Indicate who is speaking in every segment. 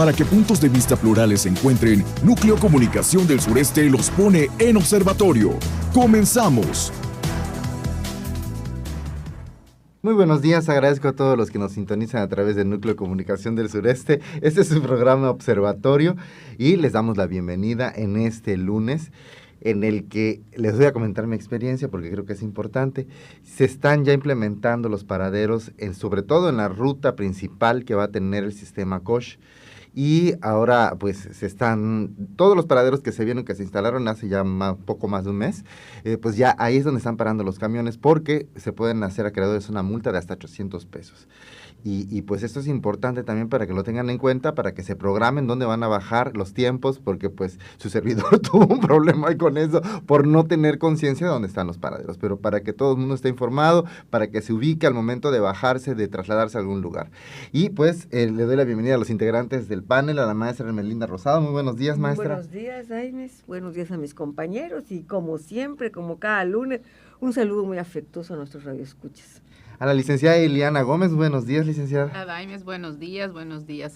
Speaker 1: Para que puntos de vista plurales se encuentren, Núcleo Comunicación del Sureste los pone en observatorio. ¡Comenzamos!
Speaker 2: Muy buenos días, agradezco a todos los que nos sintonizan a través del Núcleo de Comunicación del Sureste. Este es su programa Observatorio y les damos la bienvenida en este lunes en el que les voy a comentar mi experiencia porque creo que es importante. Se están ya implementando los paraderos, sobre todo en la ruta principal que va a tener el sistema Cosh. Y ahora pues todos los paraderos que se vieron, que se instalaron hace ya poco más de un mes, pues ya ahí es donde están parando los camiones porque se pueden hacer acreedores una multa de hasta 800 pesos. Y pues esto es importante también para que lo tengan en cuenta, para que se programen dónde van a bajar los tiempos, porque pues su servidor tuvo un problema ahí con eso, por no tener conciencia de dónde están los paraderos, pero para que todo el mundo esté informado, para que se ubique al momento de bajarse, de trasladarse a algún lugar. Y pues le doy la bienvenida a los integrantes del panel, a la maestra Hermelinda Rosado. Muy buenos días, maestra.
Speaker 3: Buenos días, Jaimes. Buenos días a mis compañeros y como siempre, como cada lunes, un saludo muy afectuoso a nuestros radioescuchas.
Speaker 2: A la licenciada Eliana Gómez, buenos días, licenciada.
Speaker 4: A Daimes, buenos días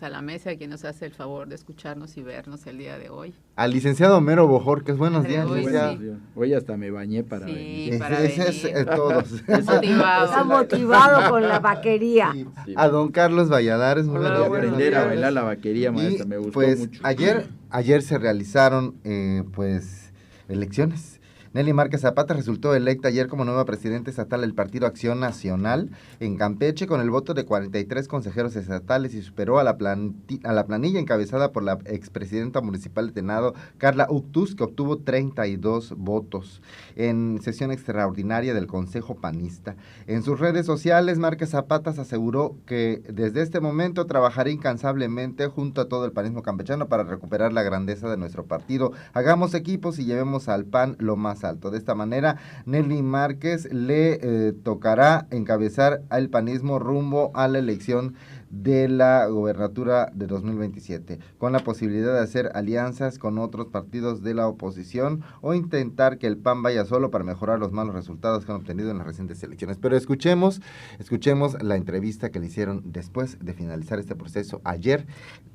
Speaker 4: a la mesa, quien nos hace el favor de escucharnos y vernos el día de hoy.
Speaker 2: Al licenciado Homero Bojorquez, buenos días, licenciado.
Speaker 5: Hoy hasta me bañé para venir.
Speaker 4: Para venir.
Speaker 2: Todos.
Speaker 3: Está motivado con la vaquería.
Speaker 2: Sí. A don Carlos Valladares,
Speaker 5: muy buenos días. Aprender a bailar la vaquería, maestra, me gustó
Speaker 2: pues,
Speaker 5: mucho.
Speaker 2: Ayer se realizaron, elecciones. Nelly Márquez Zapata resultó electa ayer como nueva presidenta estatal del Partido Acción Nacional en Campeche con el voto de 43 consejeros estatales y superó a la planilla encabezada por la expresidenta municipal de Tenado, Carla Uctus, que obtuvo 32 votos en sesión extraordinaria del Consejo Panista. En sus redes sociales, Márquez Zapata aseguró que desde este momento trabajará incansablemente junto a todo el panismo campechano para recuperar la grandeza de nuestro partido. Hagamos equipos y llevemos al PAN lo más alto. De esta manera, Nelly Márquez le tocará encabezar al panismo rumbo a la elección de la gobernatura de 2027, con la posibilidad de hacer alianzas con otros partidos de la oposición o intentar que el PAN vaya solo para mejorar los malos resultados que han obtenido en las recientes elecciones. Pero escuchemos la entrevista que le hicieron después de finalizar este proceso ayer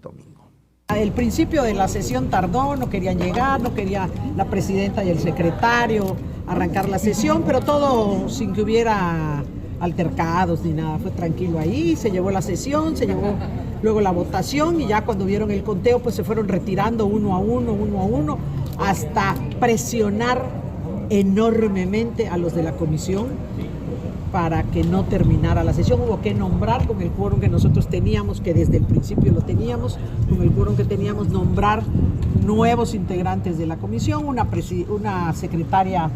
Speaker 2: domingo.
Speaker 6: El principio de la sesión tardó, no querían llegar, no quería la presidenta y el secretario arrancar la sesión, pero todo sin que hubiera altercados ni nada, fue tranquilo ahí, se llevó la sesión, se llevó luego la votación y ya cuando vieron el conteo pues se fueron retirando uno a uno, hasta presionar enormemente a los de la comisión para que no terminara la sesión. Hubo que nombrar con el quórum que nosotros teníamos, que desde el principio lo teníamos, con el quórum que teníamos, nombrar nuevos integrantes de la comisión, una secretaria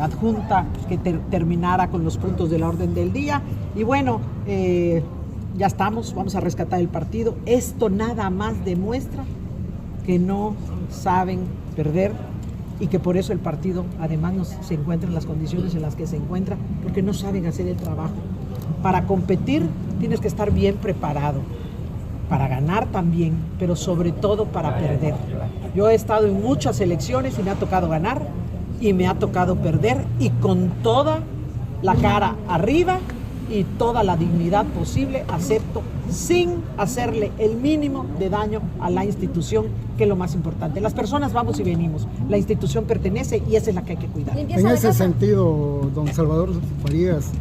Speaker 6: adjunta que terminara con los puntos de la orden del día. Y bueno, ya estamos, vamos a rescatar el partido. Esto nada más demuestra que no saben perder y que por eso el partido además se encuentra en las condiciones en las que se encuentra, porque no saben hacer el trabajo. Para competir tienes que estar bien preparado, para ganar también, pero sobre todo para perder. Yo he estado en muchas elecciones y me ha tocado ganar y me ha tocado perder, y con toda la cara arriba y toda la dignidad posible acepto, sin hacerle el mínimo de daño a la institución, que es lo más importante. Las personas vamos y venimos, la institución pertenece y esa es la que hay que cuidar.
Speaker 7: En ese sentido, don Salvador Farías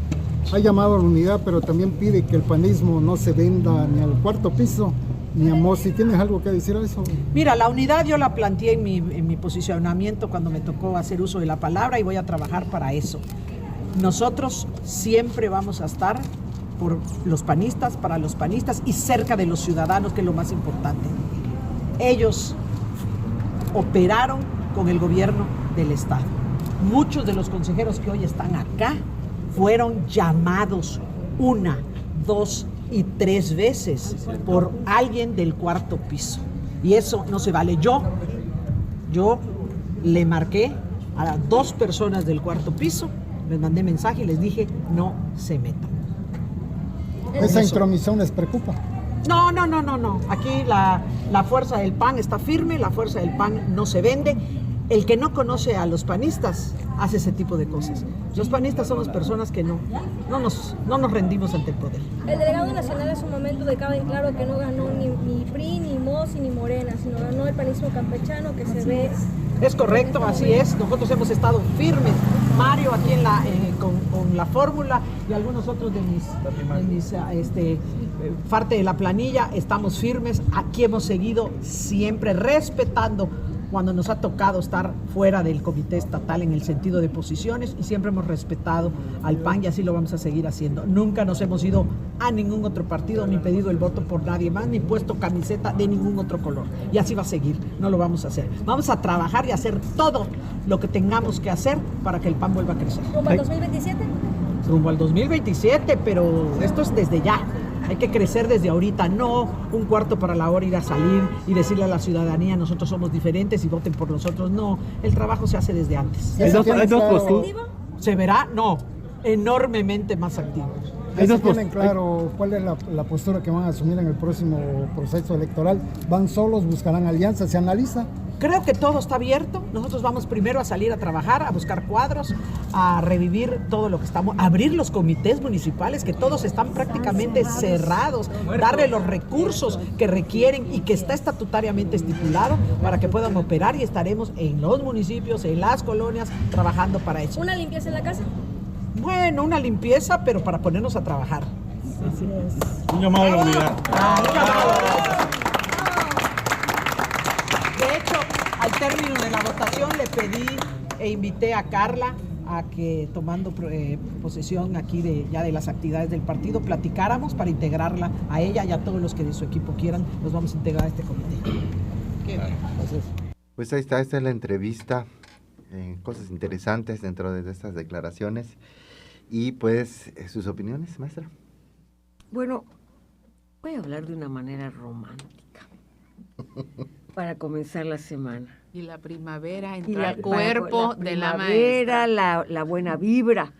Speaker 7: ha llamado a la unidad, pero también pide que el panismo no se venda ni al cuarto piso ni a Mossi. ¿Tienes algo que decir a eso?
Speaker 6: Mira, la unidad yo la planteé en mi posicionamiento cuando me tocó hacer uso de la palabra y voy a trabajar para eso. Nosotros siempre vamos a estar por los panistas, para los panistas y cerca de los ciudadanos, que es lo más importante. Ellos operaron con el gobierno del Estado. Muchos de los consejeros que hoy están acá fueron llamados 1, 2 y 3 veces por alguien del cuarto piso. Y eso no se vale. Yo le marqué a 2 personas del cuarto piso, les mandé mensaje y les dije, no se metan.
Speaker 7: ¿Esa intromisión les preocupa?
Speaker 6: No. Aquí la fuerza del PAN está firme, la fuerza del PAN no se vende. El que no conoce a los panistas hace ese tipo de cosas. Los panistas somos personas que no nos rendimos ante el poder.
Speaker 8: El delegado nacional en su momento dejaba en claro que no ganó ni PRI, ni MOS, ni Morena, sino ganó el panismo campechano que se ve.
Speaker 6: Es correcto, así es. Nosotros hemos estado firmes. Mario aquí con la fórmula y algunos otros de mis parte de la planilla, estamos firmes. Aquí hemos seguido siempre respetando cuando nos ha tocado estar fuera del comité estatal en el sentido de posiciones, y siempre hemos respetado al PAN y así lo vamos a seguir haciendo. Nunca nos hemos ido a ningún otro partido, ni pedido el voto por nadie más, ni puesto camiseta de ningún otro color. Y así va a seguir, no lo vamos a hacer. Vamos a trabajar y hacer todo lo que tengamos que hacer para que el PAN vuelva a crecer.
Speaker 8: ¿Rumbo al 2027?
Speaker 6: Rumbo al 2027, pero esto es desde ya. Hay que crecer desde ahorita, no un cuarto para la hora ir a salir y decirle a la ciudadanía nosotros somos diferentes y voten por nosotros. No, el trabajo se hace desde antes. ¿Se verá? No, enormemente más activo.
Speaker 7: ¿Ya tienen claro cuál es la postura que van a asumir en el próximo proceso electoral? ¿Van solos, buscarán alianzas? ¿Se analiza?
Speaker 6: Creo que todo está abierto. Nosotros vamos primero a salir a trabajar, a buscar cuadros, a revivir todo lo que estamos, a abrir los comités municipales, que todos están prácticamente cerrados, darle los recursos que requieren y que está estatutariamente estipulado para que puedan operar, y estaremos en los municipios, en las colonias, trabajando para eso.
Speaker 8: ¿Una limpieza en la casa?
Speaker 6: Bueno, una limpieza, pero para ponernos a trabajar.
Speaker 8: Así es.
Speaker 9: Un llamado a la unidad.
Speaker 6: De hecho, al término de la votación le pedí e invité a Carla a que, tomando posesión aquí ya de las actividades del partido, platicáramos para integrarla a ella y a todos los que de su equipo quieran. Los vamos a integrar a este comité.
Speaker 2: Pues ahí está, esta es la entrevista. Cosas interesantes dentro de estas declaraciones. Y pues, sus opiniones, maestra.
Speaker 3: Bueno, voy a hablar de una manera romántica para comenzar la semana.
Speaker 4: Y la primavera entra al cuerpo de la
Speaker 3: maestra.
Speaker 4: maestra.
Speaker 3: La buena vibra.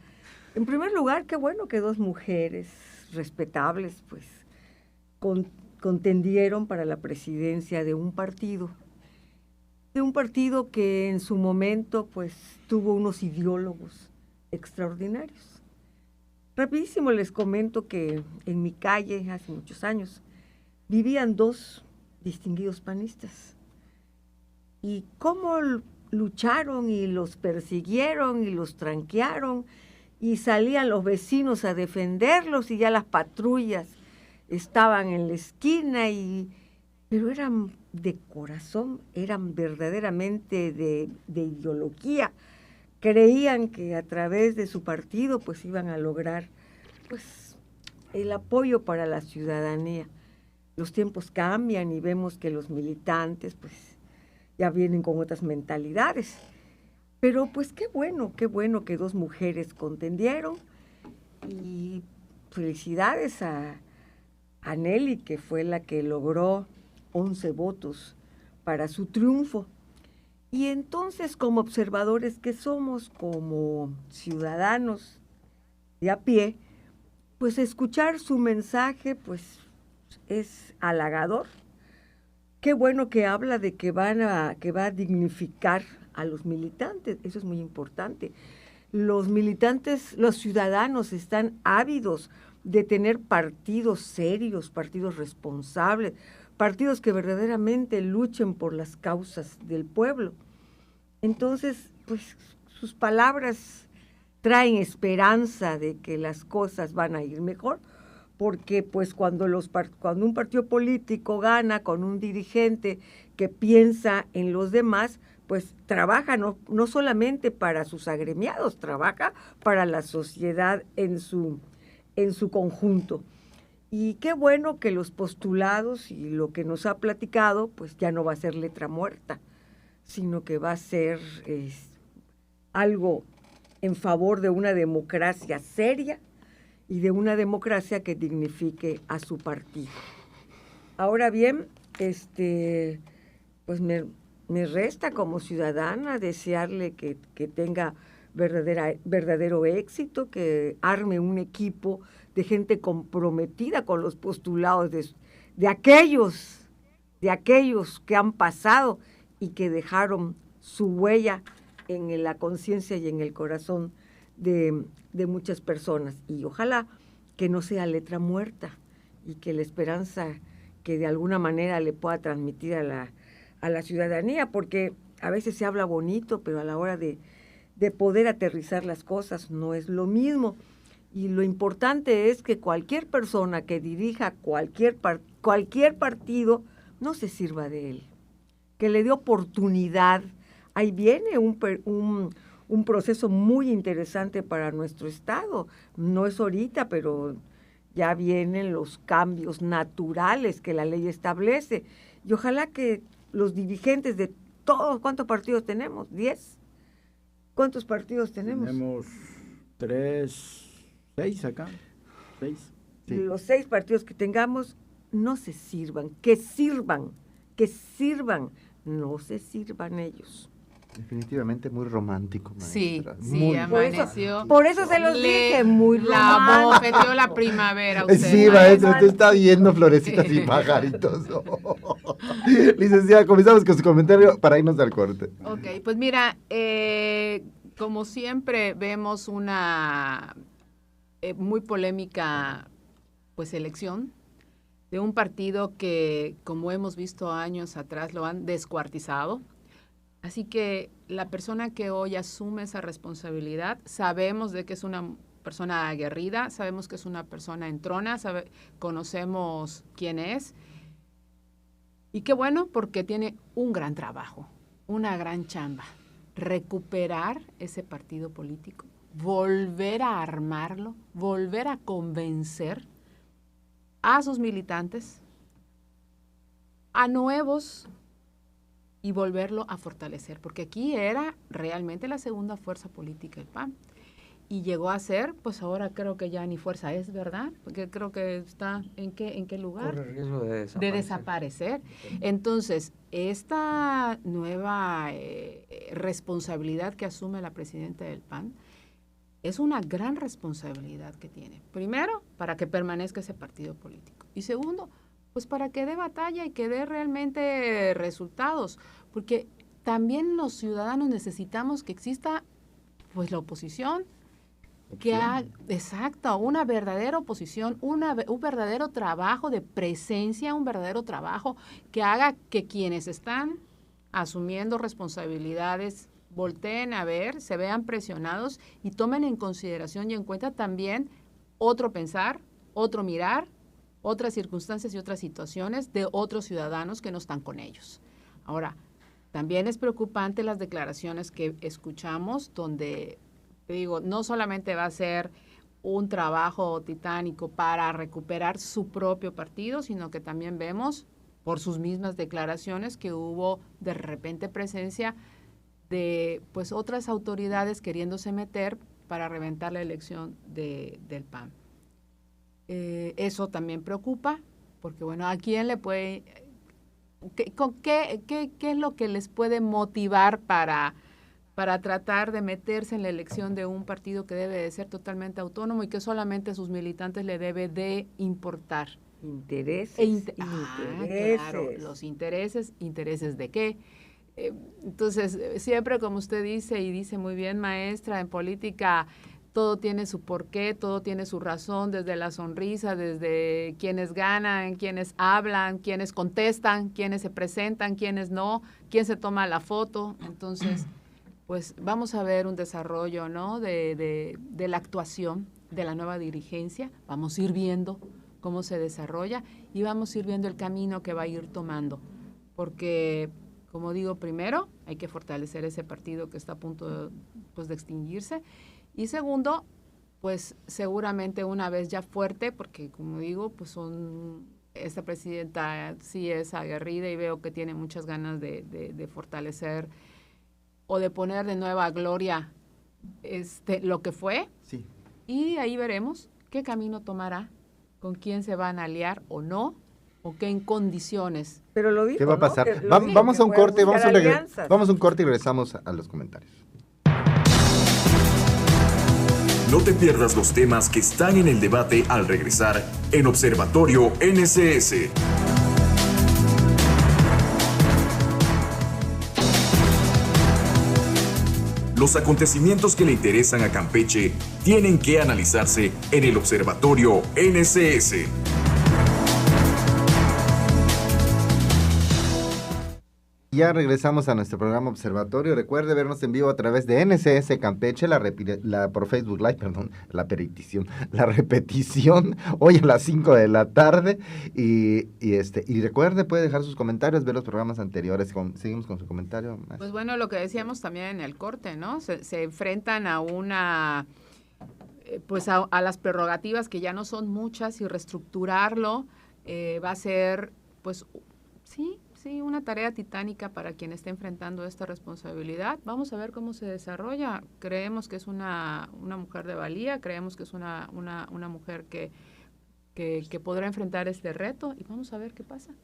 Speaker 3: En primer lugar, qué bueno que dos mujeres respetables, pues, contendieron para la presidencia de un partido que en su momento, pues, tuvo unos ideólogos extraordinarios. Rapidísimo les comento que en mi calle, hace muchos años, vivían dos distinguidos panistas. Y cómo lucharon y los persiguieron y los tranquearon, y salían los vecinos a defenderlos, y ya las patrullas estaban en la esquina, pero eran de corazón, eran verdaderamente de ideología. Creían que a través de su partido pues iban a lograr pues el apoyo para la ciudadanía. Los tiempos cambian y vemos que los militantes pues ya vienen con otras mentalidades. Pero pues qué bueno que dos mujeres contendieron, y felicidades a Nelly, que fue la que logró 11 votos para su triunfo. Y entonces, como observadores que somos, como ciudadanos de a pie, pues escuchar su mensaje pues es halagador. Qué bueno que habla de que va a dignificar a los militantes, eso es muy importante. Los militantes, los ciudadanos están ávidos de tener partidos serios, partidos responsables, partidos que verdaderamente luchen por las causas del pueblo. Entonces, pues sus palabras traen esperanza de que las cosas van a ir mejor, porque pues cuando un partido político gana con un dirigente que piensa en los demás, pues trabaja no solamente para sus agremiados, trabaja para la sociedad en su conjunto. Y qué bueno que los postulados y lo que nos ha platicado, pues ya no va a ser letra muerta, sino que va a ser algo en favor de una democracia seria y de una democracia que dignifique a su partido. Ahora bien, pues me resta como ciudadana desearle que tenga verdadero éxito, que arme un equipo de gente comprometida con los postulados de aquellos que han pasado y que dejaron su huella en la conciencia y en el corazón de muchas personas. Y ojalá que no sea letra muerta y que la esperanza que de alguna manera le pueda transmitir a la ciudadanía, porque a veces se habla bonito, pero a la hora de poder aterrizar las cosas no es lo mismo. Y lo importante es que cualquier persona que dirija cualquier partido no se sirva de él, que le dé oportunidad. Ahí viene un proceso muy interesante para nuestro Estado. No es ahorita, pero ya vienen los cambios naturales que la ley establece. Y ojalá que los dirigentes de todos, ¿cuántos partidos tenemos? ¿10? ¿Cuántos partidos tenemos?
Speaker 5: Tenemos 6 acá. 6.
Speaker 2: Sí.
Speaker 3: Los 6 partidos que tengamos no se sirvan, que sirvan, no se sirvan ellos.
Speaker 2: Definitivamente muy romántico, maestra.
Speaker 4: Sí,
Speaker 2: Muy
Speaker 4: amaneció.
Speaker 3: Por eso se los dije, muy
Speaker 4: La
Speaker 3: romántico.
Speaker 4: bofeteó la primavera. Usted,
Speaker 2: Sí, maestra, usted está viendo florecitas y pajaritos. Licenciada, comenzamos con su comentario para irnos al corte.
Speaker 4: Ok, pues mira, como siempre vemos una muy polémica pues elección de un partido que, como hemos visto años atrás, lo han descuartizado. Así que la persona que hoy asume esa responsabilidad, sabemos de que es una persona aguerrida, sabemos que es una persona entrona, conocemos quién es. Y qué bueno, porque tiene un gran trabajo, una gran chamba. Recuperar ese partido político, volver a armarlo, volver a convencer a sus militantes, a nuevos, y volverlo a fortalecer, porque aquí era realmente la segunda fuerza política el PAN, y llegó a ser, pues ahora creo que ya ni fuerza es, ¿verdad? Porque creo que está, ¿en qué lugar?
Speaker 9: Corre riesgo de
Speaker 4: desaparecer. Entonces, esta nueva responsabilidad que asume la presidenta del PAN es una gran responsabilidad que tiene. Primero, para que permanezca ese partido político. Y segundo, pues para que dé batalla y que dé realmente resultados, porque también los ciudadanos necesitamos que exista pues la oposición, una verdadera oposición, un verdadero trabajo de presencia, un verdadero trabajo que haga que quienes están asumiendo responsabilidades volteen a ver, se vean presionados y tomen en consideración y en cuenta también otro pensar, otro mirar, otras circunstancias y otras situaciones de otros ciudadanos que no están con ellos. Ahora, también es preocupante las declaraciones que escuchamos donde, te digo, no solamente va a ser un trabajo titánico para recuperar su propio partido, sino que también vemos por sus mismas declaraciones que hubo de repente presencia de pues otras autoridades queriéndose meter para reventar la elección del PAN. Eso también preocupa, porque bueno, ¿a quién le puede, qué es lo que les puede motivar para tratar de meterse en la elección de un partido que debe de ser totalmente autónomo y que solamente a sus militantes le debe de importar?
Speaker 3: Intereses.
Speaker 4: Claro, los intereses de qué. Entonces, siempre como usted dice, y dice muy bien, maestra, en política todo tiene su porqué, todo tiene su razón, desde la sonrisa, desde quienes ganan, quienes hablan, quienes contestan, quienes se presentan, quienes no, quién se toma la foto. Entonces, pues vamos a ver un desarrollo, ¿no?, de la actuación de la nueva dirigencia. Vamos a ir viendo cómo se desarrolla y vamos a ir viendo el camino que va a ir tomando. Porque, como digo, primero hay que fortalecer ese partido que está a punto de extinguirse. Y segundo, pues seguramente una vez ya fuerte, porque como digo, pues esta presidenta sí es aguerrida y veo que tiene muchas ganas de fortalecer o de poner de nueva gloria lo que fue.
Speaker 2: Sí.
Speaker 4: Y ahí veremos qué camino tomará, con quién se van a aliar o no, o qué en condiciones.
Speaker 3: Pero lo dijo,
Speaker 2: ¿qué va a pasar?
Speaker 3: ¿no?
Speaker 2: Vamos a un corte, vamos a un corte y regresamos a los comentarios.
Speaker 1: No te pierdas los temas que están en el debate al regresar en Observatorio NCS. Los acontecimientos que le interesan a Campeche tienen que analizarse en el Observatorio NCS.
Speaker 2: Ya regresamos a nuestro programa Observatorio. Recuerde vernos en vivo a través de NCS Campeche, por Facebook Live, perdón, la repetición hoy a las 5 de la tarde. Y recuerde, puede dejar sus comentarios, ver los programas anteriores. Seguimos con su comentario.
Speaker 4: Pues bueno, lo que decíamos también en el corte, ¿no? Se enfrentan a una, pues a las prerrogativas que ya no son muchas, y reestructurarlo va a ser, pues, sí, una tarea titánica para quien esté enfrentando esta responsabilidad. Vamos a ver cómo se desarrolla. Creemos que es una mujer de valía, creemos que es una mujer que podrá enfrentar este reto, y vamos a ver qué pasa.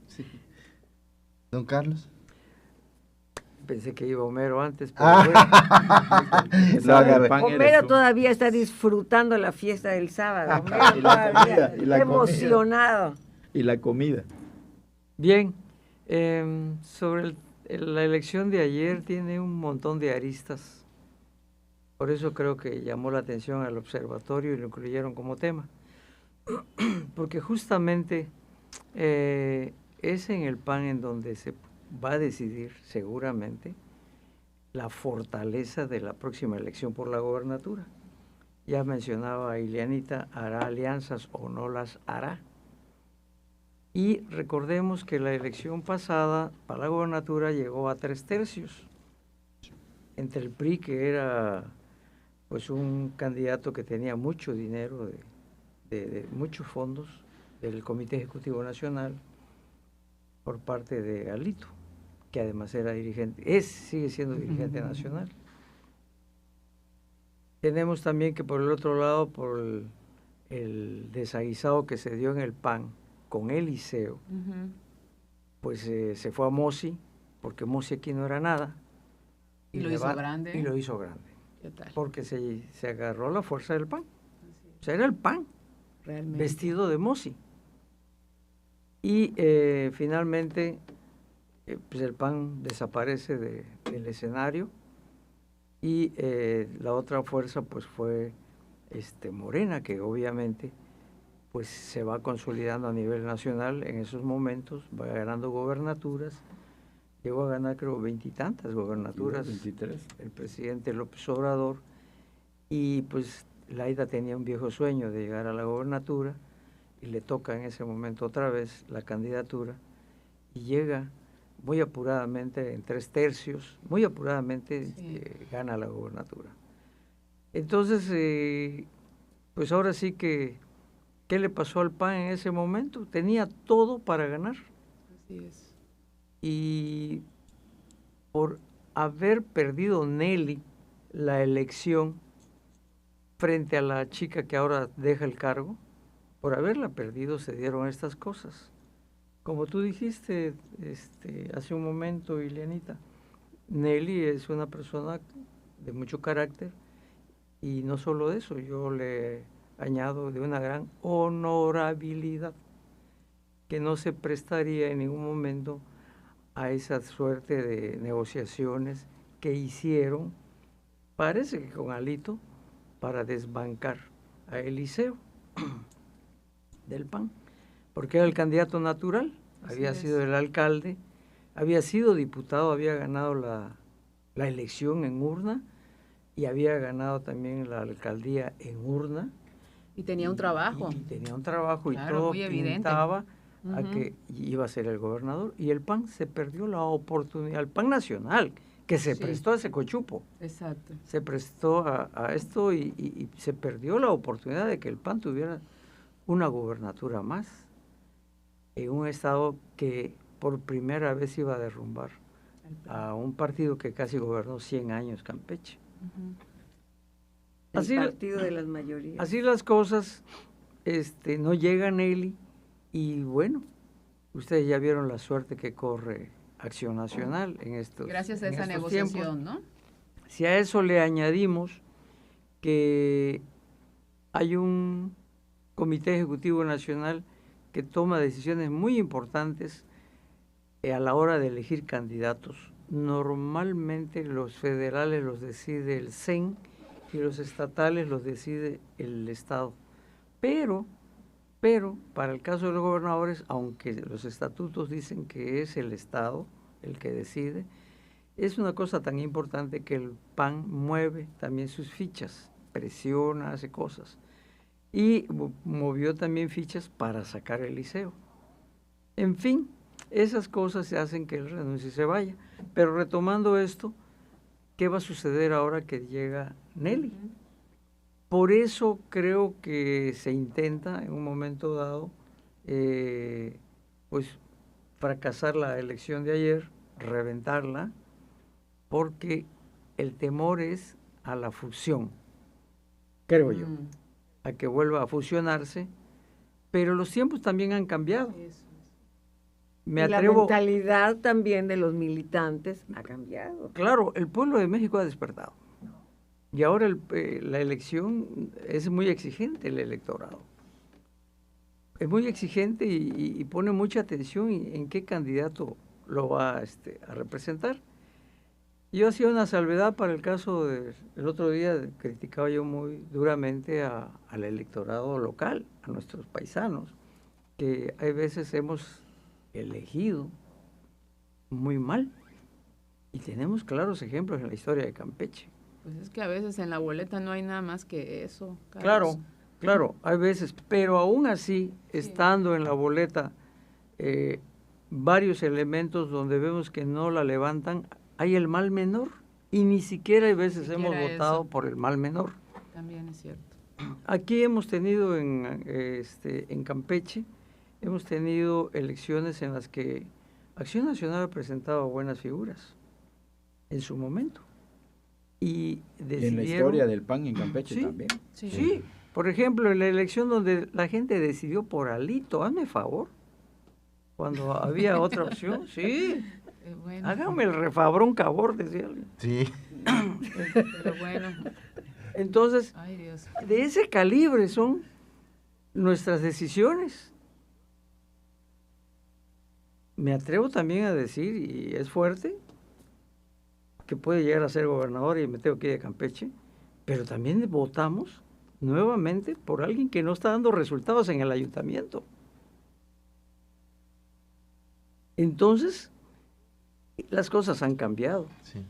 Speaker 2: Sí. Don Carlos.
Speaker 9: Pensé que iba Homero antes, pero bueno.
Speaker 3: Homero todavía está disfrutando la fiesta del sábado. Homero todavía emocionado.
Speaker 5: Y la comida.
Speaker 9: Bien, sobre la elección de ayer tiene un montón de aristas. Por eso creo que llamó la atención al observatorio y lo incluyeron como tema. Porque justamente es en el PAN en donde se va a decidir seguramente la fortaleza de la próxima elección por la gobernatura. Ya mencionaba Ileanita, ¿hará alianzas o no las hará? Y recordemos que la elección pasada para la gobernatura llegó a 3/3, entre el PRI, que era pues un candidato que tenía mucho dinero de muchos fondos del Comité Ejecutivo Nacional, por parte de Alito, que además era dirigente, sigue siendo dirigente nacional. Tenemos también que por el otro lado, por el desaguisado que se dio en el PAN con el Liceo, pues se fue a Mossi, porque Mossi aquí no era nada.
Speaker 4: Y lo hizo grande.
Speaker 9: Y lo hizo grande.
Speaker 4: ¿Qué tal?
Speaker 9: Porque se agarró la fuerza del PAN. O sea, era el PAN,
Speaker 4: realmente,
Speaker 9: vestido de Mossi. Y finalmente, pues el PAN desaparece del escenario, y la otra fuerza pues fue Morena, que obviamente pues se va consolidando a nivel nacional en esos momentos, va ganando gobernaturas, llegó a ganar creo 20 y tantas gobernaturas,
Speaker 5: 23.
Speaker 9: el presidente López Obrador, y pues Laida tenía un viejo sueño de llegar a la gobernatura, y le toca en ese momento otra vez la candidatura, y llega muy apuradamente, en 3/3, muy apuradamente gana la gobernatura. Entonces, pues ahora sí que, ¿qué le pasó al PAN en ese momento? Tenía todo para ganar.
Speaker 4: Así es.
Speaker 9: Y por haber perdido Nelly la elección frente a la chica que ahora deja el cargo, por haberla perdido se dieron estas cosas. Como tú dijiste hace un momento, Ileanita, Nelly es una persona de mucho carácter, y no solo eso, yo le añado de una gran honorabilidad, que no se prestaría en ningún momento a esa suerte de negociaciones que hicieron, parece que con Alito, para desbancar a Eliseo del PAN, porque era el candidato natural, había sido el alcalde, había sido diputado, había ganado la elección en urna, y había ganado también la alcaldía en urna.
Speaker 4: Y tenía un trabajo.
Speaker 9: Y tenía un trabajo, claro, y todo
Speaker 4: muy evidente.
Speaker 9: pintaba a que iba a ser el gobernador. Y el PAN se perdió la oportunidad, el PAN nacional, que se prestó a ese cochupo.
Speaker 4: Exacto.
Speaker 9: Se prestó a esto, y se perdió la oportunidad de que el PAN tuviera una gobernatura más en un estado que por primera vez iba a derrumbar a un partido que casi gobernó 100 años Campeche.
Speaker 3: El partido de las mayorías.
Speaker 9: Así las cosas, no llega Nelly, y bueno, ustedes ya vieron la suerte que corre Acción Nacional en estos
Speaker 4: gracias a esa negociación, ¿no?
Speaker 9: Si a eso le añadimos que hay un Comité Ejecutivo Nacional que toma decisiones muy importantes a la hora de elegir candidatos normalmente los federales los decide el CEN y los estatales los decide el Estado. Pero, para el caso de los gobernadores, aunque los estatutos dicen que es el Estado el que decide, es una cosa tan importante que el PAN mueve también sus fichas, presiona, hace cosas. Y movió también fichas para sacar el liceo. En fin, esas cosas se hacen que él renuncie y se vaya. Pero retomando esto, ¿qué va a suceder ahora que llega Nelly? Por eso creo que se intenta en un momento dado pues fracasar la elección de ayer, reventarla, porque el temor es a la fusión, creo yo, a que vuelva a fusionarse, pero los tiempos también han cambiado. Me atrevo,
Speaker 3: la mentalidad también de los militantes ha cambiado.
Speaker 9: Claro, el pueblo de México ha despertado. Y ahora la elección es muy exigente, el electorado. Es muy exigente y pone mucha atención en qué candidato lo va a representar. Yo hacía una salvedad para el caso el otro día criticaba yo muy duramente al electorado local, a nuestros paisanos, que hay veces hemos elegido muy mal. Y tenemos claros ejemplos en la historia de Campeche.
Speaker 4: Pues es que a veces en la boleta no hay nada más que eso,
Speaker 9: Carlos. Claro, hay veces, pero aún así, estando en la boleta varios elementos donde vemos que no la levantan, hay el mal menor, y ni siquiera hay veces hemos votado por el mal menor.
Speaker 4: También es cierto.
Speaker 9: Aquí hemos tenido en Campeche, hemos tenido elecciones en las que Acción Nacional ha presentado buenas figuras en su momento. Y
Speaker 5: en la historia del PAN en Campeche también.
Speaker 9: Sí, por ejemplo, en la elección donde la gente decidió por Alito, hazme favor, cuando había otra opción, sí.
Speaker 4: Bueno.
Speaker 9: Hágame el refabrón cabor, decía alguien.
Speaker 2: Sí.
Speaker 4: Pero bueno.
Speaker 9: Entonces,
Speaker 4: Ay, Dios.
Speaker 9: de ese calibre son nuestras decisiones. Me atrevo también a decir, y es fuerte, que puede llegar a ser gobernador y me tengo que ir de Campeche, pero también votamos nuevamente por alguien que no está dando resultados en el ayuntamiento. Entonces, las cosas han cambiado.
Speaker 2: Sí.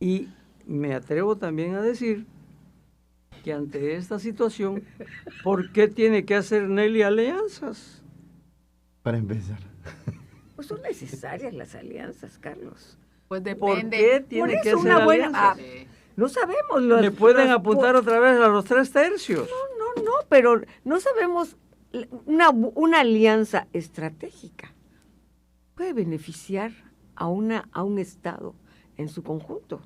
Speaker 9: Y me atrevo también a decir que ante esta situación, ¿por qué tiene que hacer Nelly alianzas?
Speaker 2: Para empezar.
Speaker 3: Pues son necesarias las alianzas, Carlos.
Speaker 4: Pues
Speaker 9: ¿Por
Speaker 4: depende.
Speaker 9: qué tiene
Speaker 3: Por
Speaker 9: que
Speaker 3: eso
Speaker 9: hacer
Speaker 3: una buena...
Speaker 9: alianzas?
Speaker 3: No sabemos.
Speaker 9: Le pueden apuntar otra vez a los 3/3.
Speaker 3: No, pero no sabemos. Una alianza estratégica puede beneficiar a un Estado en su conjunto.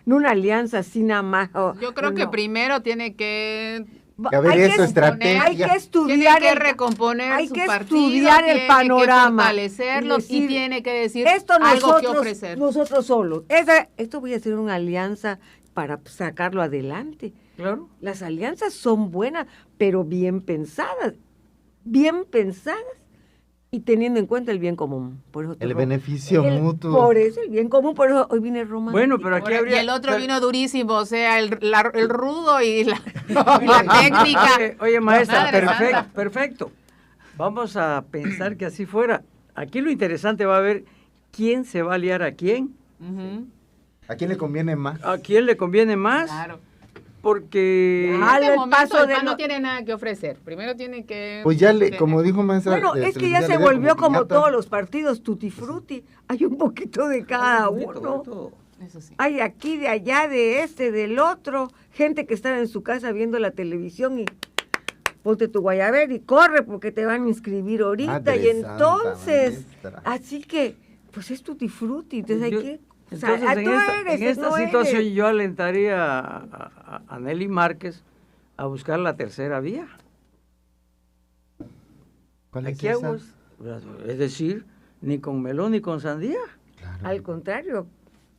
Speaker 3: No una alianza así nada más.
Speaker 4: Yo creo que primero tiene que
Speaker 2: A ver, eso estrategia.
Speaker 3: Hay que estudiar
Speaker 4: tiene que recomponer
Speaker 3: hay
Speaker 4: su
Speaker 3: que
Speaker 4: partido,
Speaker 3: estudiar el
Speaker 4: tiene
Speaker 3: panorama,
Speaker 4: que fortalecerlo
Speaker 3: decir,
Speaker 4: y tiene que decir
Speaker 3: esto
Speaker 4: algo que ofrecer.
Speaker 3: Nosotros solos. Esto voy a hacer una alianza para sacarlo adelante.
Speaker 9: Claro.
Speaker 3: Las alianzas son buenas, pero bien pensadas y teniendo en cuenta el bien común. Por eso
Speaker 2: El beneficio mutuo.
Speaker 3: Por eso el bien común, por eso hoy viene romántico.
Speaker 9: Bueno, pero aquí habría...
Speaker 4: Y el otro vino durísimo, o sea, el rudo y la técnica.
Speaker 9: Oye, maestra,
Speaker 4: Madre santa.
Speaker 9: perfecto. Vamos a pensar que así fuera. Aquí lo interesante va a ver quién se va a aliar a quién.
Speaker 4: Ujú.
Speaker 2: ¿A quién le conviene más?
Speaker 9: ¿A quién le conviene más?
Speaker 4: Claro.
Speaker 9: Porque...
Speaker 3: Ah,
Speaker 4: En este
Speaker 3: el
Speaker 4: momento
Speaker 3: paso
Speaker 4: el
Speaker 3: de
Speaker 4: PAN
Speaker 3: lo-
Speaker 4: no tiene nada que ofrecer. Primero tiene que...
Speaker 2: Pues ya, como dijo maestra...
Speaker 3: Bueno, es que ya se volvió como todos los partidos tutti frutti. Hay un poquito de cada uno.
Speaker 4: Eso sí.
Speaker 3: Hay aquí, de allá, de este, del otro. Gente que está en su casa viendo la televisión y ponte tu guayabera y corre porque te van a inscribir ahorita.
Speaker 2: Madre
Speaker 3: Y entonces,
Speaker 2: santa, maestra.
Speaker 3: así que, pues es tutti frutti. Entonces hay que... o sea,
Speaker 9: Entonces,
Speaker 3: tú
Speaker 9: en
Speaker 3: eres,
Speaker 9: esta
Speaker 3: no
Speaker 9: situación
Speaker 3: eres.
Speaker 9: yo alentaría a Nelly Márquez a buscar la tercera vía.
Speaker 2: ¿Cuál es
Speaker 9: Aquí
Speaker 2: esa?
Speaker 9: hago, es decir, ni con melón ni con sandía.
Speaker 2: Claro,
Speaker 3: Al contrario,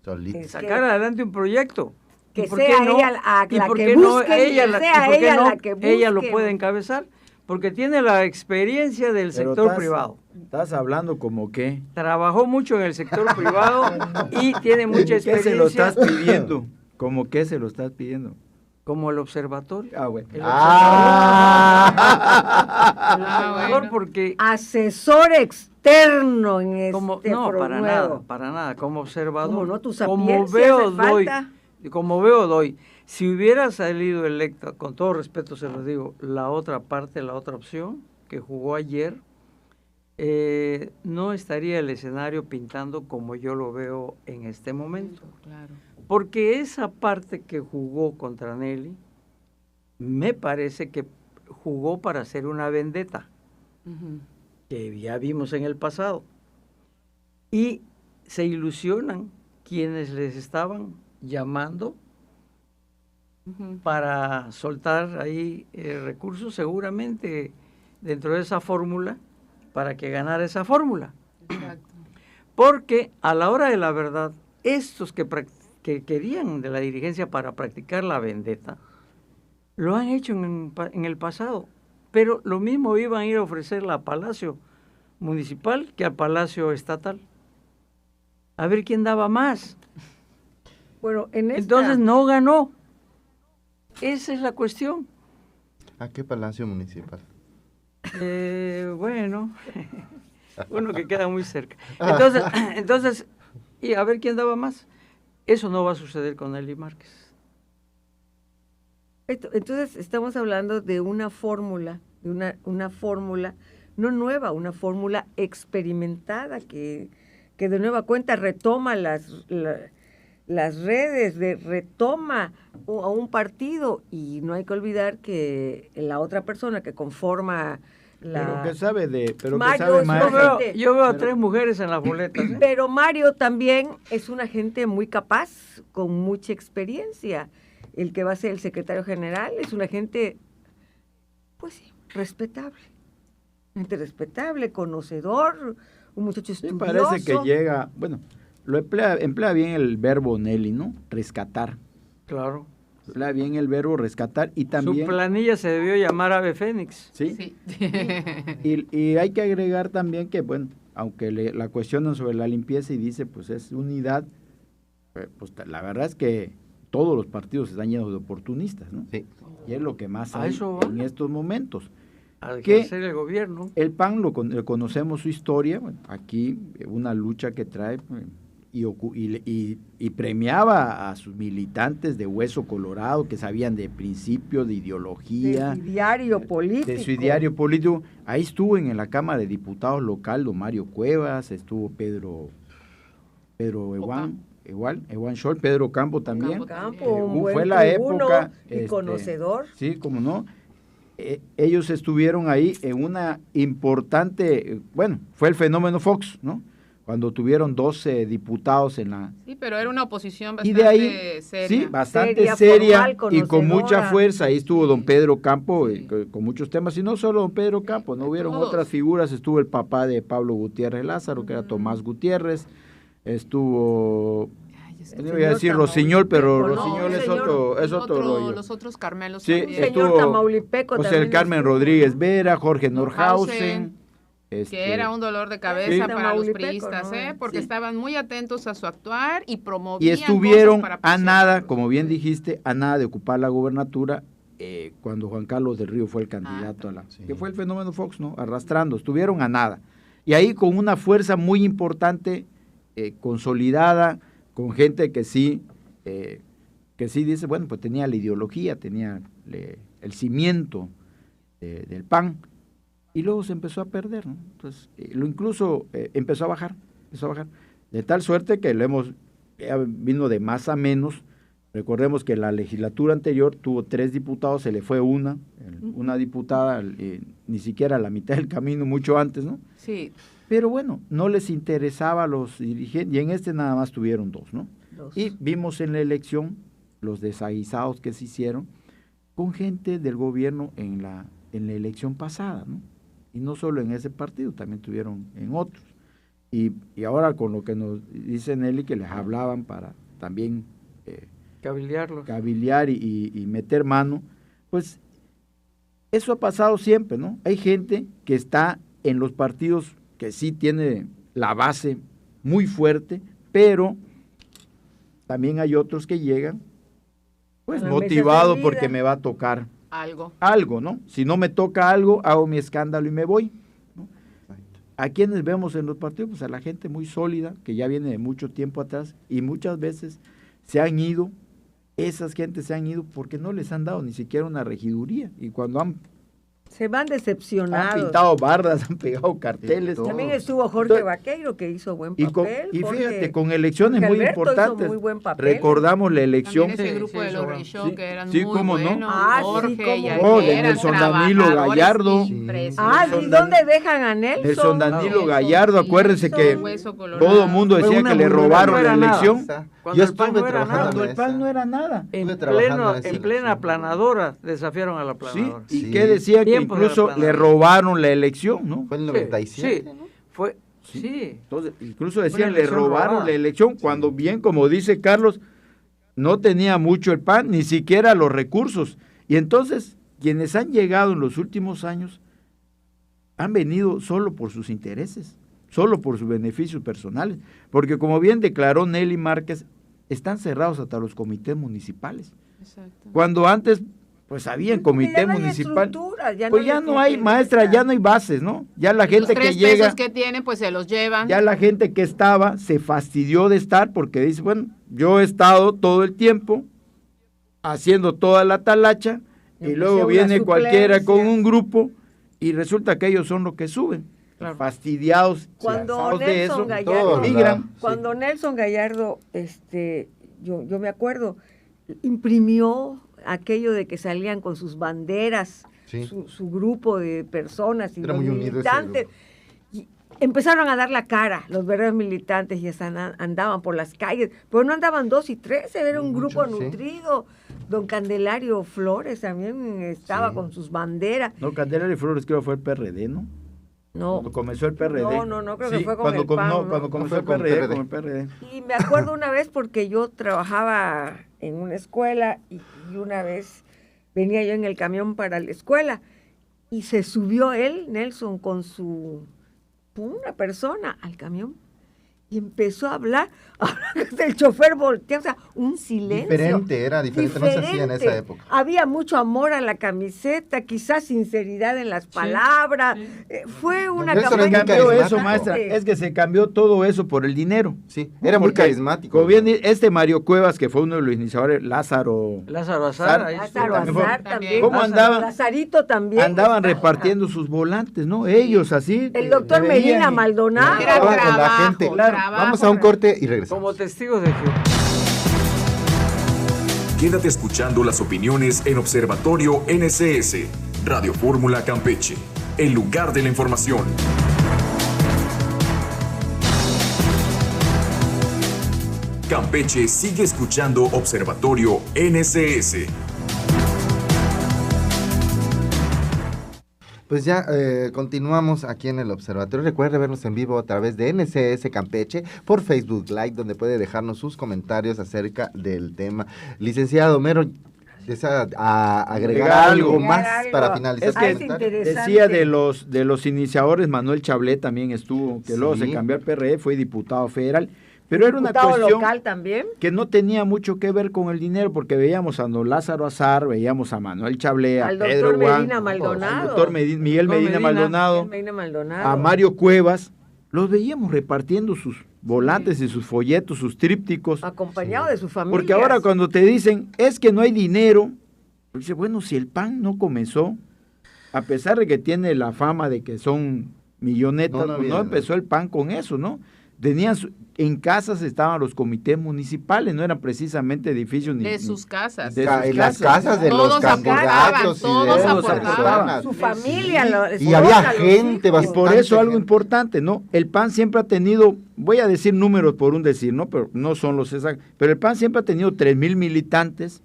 Speaker 2: solito.
Speaker 3: Es
Speaker 9: Sacar
Speaker 3: que-
Speaker 9: adelante un proyecto.
Speaker 3: que
Speaker 9: ¿Y por
Speaker 3: sea
Speaker 9: qué no?
Speaker 3: ella la
Speaker 9: ¿Y por
Speaker 3: que
Speaker 9: qué no
Speaker 3: busque,
Speaker 9: ella
Speaker 3: que
Speaker 9: la-
Speaker 3: sea
Speaker 9: y por qué
Speaker 3: ella
Speaker 9: no
Speaker 3: la que
Speaker 9: ella lo
Speaker 3: busque?
Speaker 9: puede encabezar? porque tiene la experiencia del
Speaker 5: Pero
Speaker 9: sector privado.
Speaker 5: Estás hablando como que.
Speaker 9: Trabajó mucho en el sector privado y tiene mucha experiencia.
Speaker 5: ¿Qué se lo estás pidiendo? ¿Cómo que se lo estás pidiendo?
Speaker 9: Como el observatorio.
Speaker 5: Ah, bueno.
Speaker 9: El
Speaker 4: bueno.
Speaker 9: porque
Speaker 3: Asesor externo en este
Speaker 9: no,
Speaker 3: promuevo.
Speaker 9: para nada, como observador.
Speaker 3: ¿Cómo no? Tu
Speaker 9: como
Speaker 3: sapiencia
Speaker 9: veo
Speaker 3: hace falta.
Speaker 9: doy, si hubiera salido electa, con todo respeto se lo digo, la otra parte, la otra opción que jugó ayer, no estaría el escenario pintando como yo lo veo en este momento.
Speaker 4: Claro.
Speaker 9: Porque esa parte que jugó contra Nelly, me parece que jugó para hacer una vendetta, que ya vimos en el pasado. Y se ilusionan quienes les estaban llamando para soltar ahí recursos, seguramente dentro de esa fórmula, para que ganara esa fórmula.
Speaker 4: Exacto.
Speaker 9: Porque a la hora de la verdad, estos que querían de la dirigencia para practicar la vendetta, lo han hecho en el pasado, pero lo mismo iban a ir a ofrecerla a Palacio Municipal que al Palacio Estatal. A ver quién daba más.
Speaker 3: Bueno,
Speaker 9: entonces no ganó. Esa es la cuestión.
Speaker 2: ¿A qué Palacio Municipal?
Speaker 9: Bueno, uno que queda muy cerca. Entonces, y a ver quién daba más. Eso no va a suceder con Nelly Márquez.
Speaker 3: Entonces estamos hablando de una fórmula, una fórmula no nueva, una fórmula experimentada que de nueva cuenta retoma las redes, retoma a un partido, y no hay que olvidar que la otra persona que conforma
Speaker 5: Pero que sabe
Speaker 3: Mario,
Speaker 5: más.
Speaker 9: Yo veo a 3 mujeres en las boletas.
Speaker 3: Pero Mario también es una gente muy capaz, con mucha experiencia. El que va a ser el secretario general es una gente, pues sí, respetable. Gente respetable, conocedor, un muchacho estudioso.
Speaker 5: Sí, parece que llega, bueno, lo emplea bien el verbo Nelly, ¿no? Rescatar.
Speaker 9: Claro.
Speaker 5: Emplea bien el verbo rescatar y también...
Speaker 9: Su planilla se debió llamar Ave Fénix.
Speaker 5: Sí. Y hay que agregar también que, bueno, aunque la cuestionan sobre la limpieza y dice, pues es unidad, pues la verdad es que todos los partidos están llenos de oportunistas, ¿no? Sí. Y es lo que más hay en estos momentos.
Speaker 9: A ejercer el gobierno.
Speaker 5: El PAN lo conocemos su historia, bueno, aquí una lucha que trae y premiaba a sus militantes de hueso colorado que sabían de principios, de ideología.
Speaker 3: De su diario político.
Speaker 5: De su diario político. Ahí estuvo en la Cámara de Diputados local don Mario Cuevas, estuvo Pedro Ewan Scholl, Pedro Campo también.
Speaker 3: Un buen
Speaker 5: fue la época.
Speaker 3: Y conocedor.
Speaker 5: Sí, cómo no. Ellos estuvieron ahí en una importante, bueno, fue el fenómeno Fox, ¿no? Cuando tuvieron 12 diputados en la...
Speaker 4: Sí, pero era una oposición bastante
Speaker 5: y de ahí,
Speaker 4: seria.
Speaker 5: Sí, bastante seria
Speaker 3: formal,
Speaker 5: y con mucha fuerza. Ahí estuvo don Pedro Campo con muchos temas, y no solo don Pedro Campo, no hubieron otras figuras. Estuvo el papá de Pablo Gutiérrez Lázaro, que era Tomás Gutiérrez, estuvo... No voy a decir Rosiñol, pero Rosiñol es otro rollo.
Speaker 4: Los otros Carmelos
Speaker 5: sí,
Speaker 4: también.
Speaker 3: Señor Tamaulipeco
Speaker 5: José el Carmen Rodríguez Vera, Jorge Norhausen.
Speaker 4: Que era un dolor de cabeza para los priistas, ¿no? Porque estaban muy atentos a su actuar y promovían.
Speaker 5: Y estuvieron
Speaker 4: cosas
Speaker 5: a nada, como bien dijiste, a nada de ocupar la gubernatura cuando Juan Carlos del Río fue el candidato que fue el fenómeno Fox, ¿no? Arrastrando, estuvieron a nada. Y ahí con una fuerza muy importante, consolidada, con gente que sí dice, bueno, pues tenía la ideología, tenía el cimiento del PAN, y luego se empezó a perder, ¿no? Entonces, incluso empezó a bajar, de tal suerte que vino de más a menos. Recordemos que la legislatura anterior tuvo 3 diputados, se le fue una diputada, ni siquiera a la mitad del camino, mucho antes, ¿no?
Speaker 4: Sí.
Speaker 5: Pero bueno, no les interesaba a los dirigentes, y en este nada más tuvieron 2, ¿no? Y vimos en la elección los desaguisados que se hicieron con gente del gobierno en la elección pasada, ¿no? Y no solo en ese partido, también tuvieron en otros. Y ahora con lo que nos dice Nelly, que les hablaban para también
Speaker 9: cabildearlos.
Speaker 5: Cabildear y meter mano, pues Eso ha pasado siempre, ¿no? Hay gente que está en los partidos que sí tiene la base muy fuerte, pero también hay otros que llegan pues
Speaker 3: A la
Speaker 5: motivado
Speaker 3: mesa de
Speaker 5: porque
Speaker 3: vida.
Speaker 5: me va a tocar
Speaker 4: Algo.
Speaker 5: ¿no? Si no me toca algo, hago mi escándalo y me voy, ¿no? ¿A quienes vemos en los partidos? Pues a la gente muy sólida, que ya viene de mucho tiempo atrás, y muchas veces se han ido, esas gentes se han ido porque no les han dado ni siquiera una regiduría, y cuando han
Speaker 3: Se van decepcionados.
Speaker 5: pintado bardas, han pegado carteles.
Speaker 2: todo.
Speaker 3: También estuvo Jorge
Speaker 5: Entonces,
Speaker 3: Vaqueiro, que hizo buen
Speaker 5: Y,
Speaker 3: papel.
Speaker 5: y
Speaker 3: Jorge-
Speaker 5: fíjate, con elecciones
Speaker 3: Jorge
Speaker 5: muy
Speaker 3: Alberto hizo
Speaker 5: importantes,
Speaker 3: muy buen papel.
Speaker 5: recordamos la elección
Speaker 4: También ese
Speaker 9: Sí,
Speaker 4: grupo
Speaker 9: sí,
Speaker 4: de los
Speaker 9: eso,
Speaker 4: Richow
Speaker 5: sí,
Speaker 4: que eran
Speaker 5: sí,
Speaker 4: muy
Speaker 5: cómo no.
Speaker 4: buenos.
Speaker 3: Ah, sí,
Speaker 4: Jorge
Speaker 3: cómo
Speaker 4: y
Speaker 3: no.
Speaker 4: Ariel
Speaker 5: de
Speaker 4: eran
Speaker 5: Nelson Danilo
Speaker 4: trabajadores
Speaker 5: Gallardo.
Speaker 4: impresionantes.
Speaker 3: Ah, ¿y
Speaker 5: Nelson
Speaker 3: dónde
Speaker 5: Dan-
Speaker 3: dejan a Nelson?
Speaker 5: Nelson Danilo
Speaker 4: Nelson,
Speaker 5: Gallardo,
Speaker 4: sí,
Speaker 5: acuérdense que
Speaker 3: Nelson.
Speaker 4: Hueso colorado.
Speaker 5: todo el mundo
Speaker 7: Fue
Speaker 5: decía
Speaker 7: una
Speaker 5: que le
Speaker 7: muy buena-
Speaker 5: robaron
Speaker 9: no
Speaker 5: la
Speaker 9: era nada.
Speaker 5: elección.
Speaker 9: Cuando
Speaker 2: Yo
Speaker 9: el PAN
Speaker 2: estuve
Speaker 9: no era
Speaker 2: trabajando
Speaker 9: nada.
Speaker 5: Cuando
Speaker 2: en
Speaker 5: el PAN
Speaker 2: esa.
Speaker 5: no era nada.
Speaker 2: Estuve trabajando en esa
Speaker 9: En plena
Speaker 2: elección.
Speaker 9: aplanadora desafiaron a la aplanadora.
Speaker 5: ¿Y
Speaker 2: Sí.
Speaker 5: qué decía? Que
Speaker 9: Tiempos de
Speaker 5: incluso
Speaker 9: la
Speaker 5: le
Speaker 9: planadora.
Speaker 5: robaron la elección, ¿no?
Speaker 2: Fue en el
Speaker 9: Sí,
Speaker 2: 97,
Speaker 9: sí,
Speaker 2: ¿no?
Speaker 9: fue, sí.
Speaker 5: Entonces, incluso decían,
Speaker 9: Una
Speaker 5: le
Speaker 9: elección
Speaker 5: robaron
Speaker 9: robada.
Speaker 5: la elección, cuando bien, como dice Carlos, no tenía mucho el PAN, ni siquiera los recursos. Y entonces, quienes han llegado en los últimos años han venido solo por sus intereses, solo por sus beneficios personales, porque como bien declaró Nelly Márquez, están cerrados hasta los comités municipales.
Speaker 4: Exacto.
Speaker 5: Cuando antes, pues había
Speaker 3: Porque
Speaker 5: comité
Speaker 3: ya no hay
Speaker 5: municipal,
Speaker 3: estructura, ya
Speaker 5: pues
Speaker 3: no
Speaker 5: ya
Speaker 3: les
Speaker 5: no hay,
Speaker 3: interesa.
Speaker 5: maestra, ya no hay bases, ¿no? Ya la
Speaker 4: Los
Speaker 5: gente que
Speaker 4: 3
Speaker 5: llega,
Speaker 4: pesos que tienen, pues se los llevan.
Speaker 5: ya la gente que estaba se fastidió de estar porque dice, bueno, yo he estado todo el tiempo haciendo toda la talacha y
Speaker 3: Aunque
Speaker 5: luego
Speaker 3: sea una
Speaker 5: viene cualquiera con
Speaker 3: suplencia.
Speaker 5: un grupo y resulta que ellos son los que suben.
Speaker 9: Claro.
Speaker 5: Fastidiados,
Speaker 3: Cuando
Speaker 5: cansados de
Speaker 3: Nelson
Speaker 5: eso,
Speaker 3: Gallardo,
Speaker 2: todos
Speaker 5: migran.
Speaker 3: cuando Nelson Gallardo, yo me acuerdo, imprimió aquello de que salían con sus banderas,
Speaker 2: Sí.
Speaker 3: su grupo de personas y
Speaker 2: Era
Speaker 3: los
Speaker 2: muy unido ese
Speaker 3: militantes. Y empezaron a dar la cara los verdaderos militantes y andaban por las calles, pero no andaban 2 y 3, era un
Speaker 2: Muchos,
Speaker 3: grupo
Speaker 2: sí.
Speaker 3: nutrido. Don Candelario Flores también estaba
Speaker 2: Sí.
Speaker 3: con sus banderas.
Speaker 5: No, Candelario Flores creo que fue el PRD, ¿no?
Speaker 3: No,
Speaker 5: Cuando comenzó el PRD.
Speaker 3: No, creo que
Speaker 5: Sí,
Speaker 3: fue con
Speaker 5: cuando
Speaker 3: el PAN, ¿no?
Speaker 5: cuando comenzó
Speaker 2: fue
Speaker 5: el
Speaker 2: con
Speaker 5: PRD,
Speaker 2: PRD.
Speaker 5: con el PRD.
Speaker 3: y me acuerdo una vez porque yo trabajaba en una escuela y una vez venía yo en el camión para la escuela y se subió él, Nelson, con una persona al camión y empezó a hablar. El chofer volteó, o sea, un silencio.
Speaker 2: Era diferente, no se hacía en esa
Speaker 3: Diferente.
Speaker 2: época.
Speaker 3: Había mucho amor a la camiseta, quizás sinceridad en las palabras. Fue una
Speaker 2: Nelson
Speaker 5: Se
Speaker 2: era muy
Speaker 3: campaña
Speaker 5: cambió eso,
Speaker 2: carismático.
Speaker 5: maestra. Es que se cambió todo eso por el dinero.
Speaker 2: Sí, era muy
Speaker 5: Porque,
Speaker 2: carismático.
Speaker 5: como bien, Mario Cuevas, que fue uno de los iniciadores, Lázaro,
Speaker 9: Lázaro Azar, ahí
Speaker 3: Lázaro
Speaker 9: estuvo.
Speaker 3: Azar también.
Speaker 5: ¿Cómo andaban?
Speaker 3: Lazarito también.
Speaker 5: andaban repartiendo sus volantes, ¿no? Ellos así.
Speaker 3: El doctor
Speaker 5: te veían
Speaker 3: Medina
Speaker 5: y-
Speaker 3: Maldonado.
Speaker 4: Era
Speaker 2: Estaban con la
Speaker 4: trabajo,
Speaker 2: gente.
Speaker 5: claro.
Speaker 2: Vamos a un corte y regresamos.
Speaker 9: Como testigos de Jehová.
Speaker 1: Quédate escuchando las opiniones en Observatorio NCS, Radio Fórmula Campeche, el lugar de la información. Campeche sigue escuchando Observatorio NCS.
Speaker 2: Pues ya continuamos aquí en el observatorio. Recuerde vernos en vivo a través de NCS Campeche por Facebook Live, donde puede dejarnos sus comentarios acerca del tema. Licenciado Homero, ¿desea agregar algo
Speaker 5: algo.
Speaker 2: más
Speaker 3: Agregar
Speaker 2: para
Speaker 3: algo.
Speaker 2: finalizar?
Speaker 5: Es
Speaker 2: su
Speaker 5: que
Speaker 2: comentario?
Speaker 3: interesante.
Speaker 5: decía de los iniciadores, Manuel Chablé también estuvo, que luego
Speaker 2: Sí.
Speaker 5: se cambió al PRD, fue diputado federal, pero era una
Speaker 3: Diputado
Speaker 5: cuestión
Speaker 3: local también.
Speaker 5: que no tenía mucho que ver con el dinero, porque veíamos a don Lázaro Azar, veíamos a Manuel Chablé, a
Speaker 3: Al
Speaker 5: Pedro
Speaker 3: doctor
Speaker 5: Guan,
Speaker 3: Medina Maldonado.
Speaker 5: al doctor Miguel Medina Maldonado,
Speaker 3: Medina Maldonado.
Speaker 5: a Mario Cuevas, los veíamos repartiendo sus volantes y sus folletos, sus trípticos,
Speaker 3: Acompañado de su familia.
Speaker 5: porque ahora cuando te dicen, es que no hay dinero, dice, bueno, si el PAN no comenzó, a pesar de que tiene la fama de que son millonetas,
Speaker 2: No,
Speaker 5: pues
Speaker 2: había
Speaker 5: no empezó el PAN con eso, ¿no? Tenían en casas estaban los comités municipales, no eran precisamente edificios ni
Speaker 4: de sus casas.
Speaker 5: de
Speaker 2: En
Speaker 5: sus
Speaker 2: las
Speaker 5: casas.
Speaker 2: casas de
Speaker 4: Todos
Speaker 2: los candidatos y de
Speaker 4: todos
Speaker 2: esas
Speaker 4: aportaban.
Speaker 2: personas.
Speaker 3: Su familia.
Speaker 2: Y
Speaker 3: esposa,
Speaker 2: había
Speaker 3: los
Speaker 2: gente
Speaker 3: hijos.
Speaker 5: Y por eso
Speaker 2: bastante
Speaker 5: algo
Speaker 2: gente.
Speaker 5: importante, ¿no? El PAN siempre ha tenido, voy a decir números por un decir, ¿no? Pero no son los exactos, pero el PAN siempre ha tenido 3,000 militantes,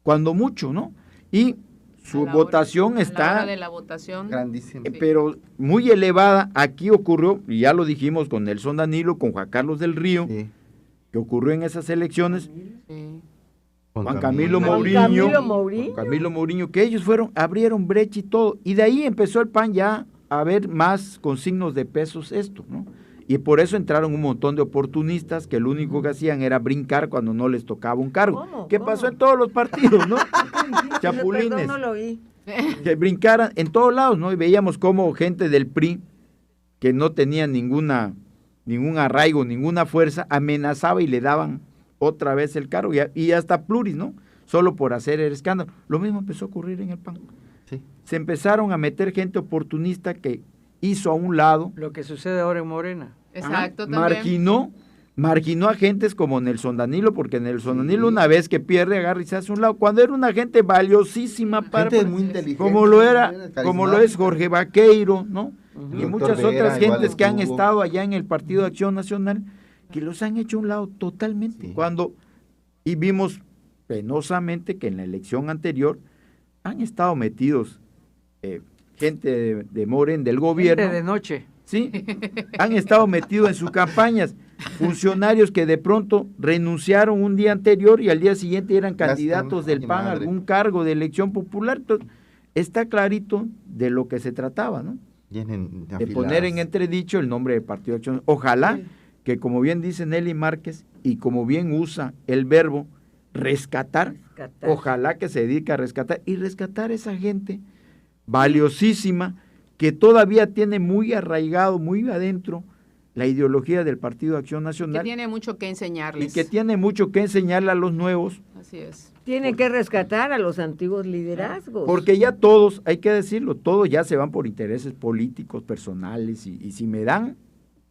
Speaker 5: cuando mucho, ¿no? Y su
Speaker 4: A la
Speaker 5: votación
Speaker 4: hora- a la
Speaker 5: está,
Speaker 4: hora de la votación.
Speaker 2: Grandísimo.
Speaker 5: pero muy elevada. Aquí ocurrió, y ya lo dijimos con Nelson Danilo, con Juan Carlos del Río,
Speaker 2: Sí.
Speaker 5: que ocurrió en esas elecciones,
Speaker 4: Sí.
Speaker 5: Juan Camilo Mourinho, que ellos abrieron brecha y todo, y de ahí empezó el PAN ya a ver más con signos de pesos esto, ¿no? Y por eso entraron un montón de oportunistas que lo único que hacían era brincar cuando no les tocaba un cargo. ¿Qué pasó en todos los partidos, no? Chapulines.
Speaker 3: Perdón, no lo oí.
Speaker 5: Que brincaran en todos lados, ¿no? Y veíamos como gente del PRI, que no tenía ningún arraigo, ninguna fuerza, amenazaba y le daban otra vez el cargo, y hasta pluris, ¿no? Solo por hacer el escándalo. Lo mismo empezó a ocurrir en el PAN.
Speaker 2: Sí.
Speaker 5: Se empezaron a meter gente oportunista que hizo a un lado.
Speaker 9: Lo que sucede ahora en Morena.
Speaker 4: Exacto, también.
Speaker 5: Marginó a gentes como Nelson Danilo, porque Nelson Danilo una vez que pierde agarra y se hace a un lado, cuando era una gente valiosísima para
Speaker 2: gente muy inteligente,
Speaker 5: como lo es Jorge Vaqueiro, ¿no? Y
Speaker 2: Doctor
Speaker 5: muchas
Speaker 2: Vera,
Speaker 5: otras
Speaker 2: igual
Speaker 5: gentes que han
Speaker 2: estuvo.
Speaker 5: estado allá en el Partido de Acción Nacional, que los han hecho a un lado totalmente. Y vimos penosamente que en la elección anterior han estado metidos gente de Moren, del gobierno.
Speaker 9: Gente de noche.
Speaker 5: Sí, han estado metidos en sus campañas, funcionarios que de pronto renunciaron un día anterior y al día siguiente eran candidatos del PAN a algún cargo de elección popular. Entonces, está clarito de lo que se trataba, ¿no? De poner en entredicho el nombre del Partido de Acción. Ojalá que, como bien dice Nelly Márquez, y como bien usa el verbo rescatar, ojalá que se dedique a rescatar, y rescatar a esa gente valiosísima que todavía tiene muy arraigado, muy adentro, la ideología del Partido de Acción Nacional.
Speaker 4: Que tiene mucho que enseñarles.
Speaker 5: Y que tiene mucho que enseñarle a los nuevos.
Speaker 4: Así es.
Speaker 3: Tiene que rescatar a los antiguos liderazgos.
Speaker 5: Porque ya todos, hay que decirlo, todos ya se van por intereses políticos, personales, y si me dan...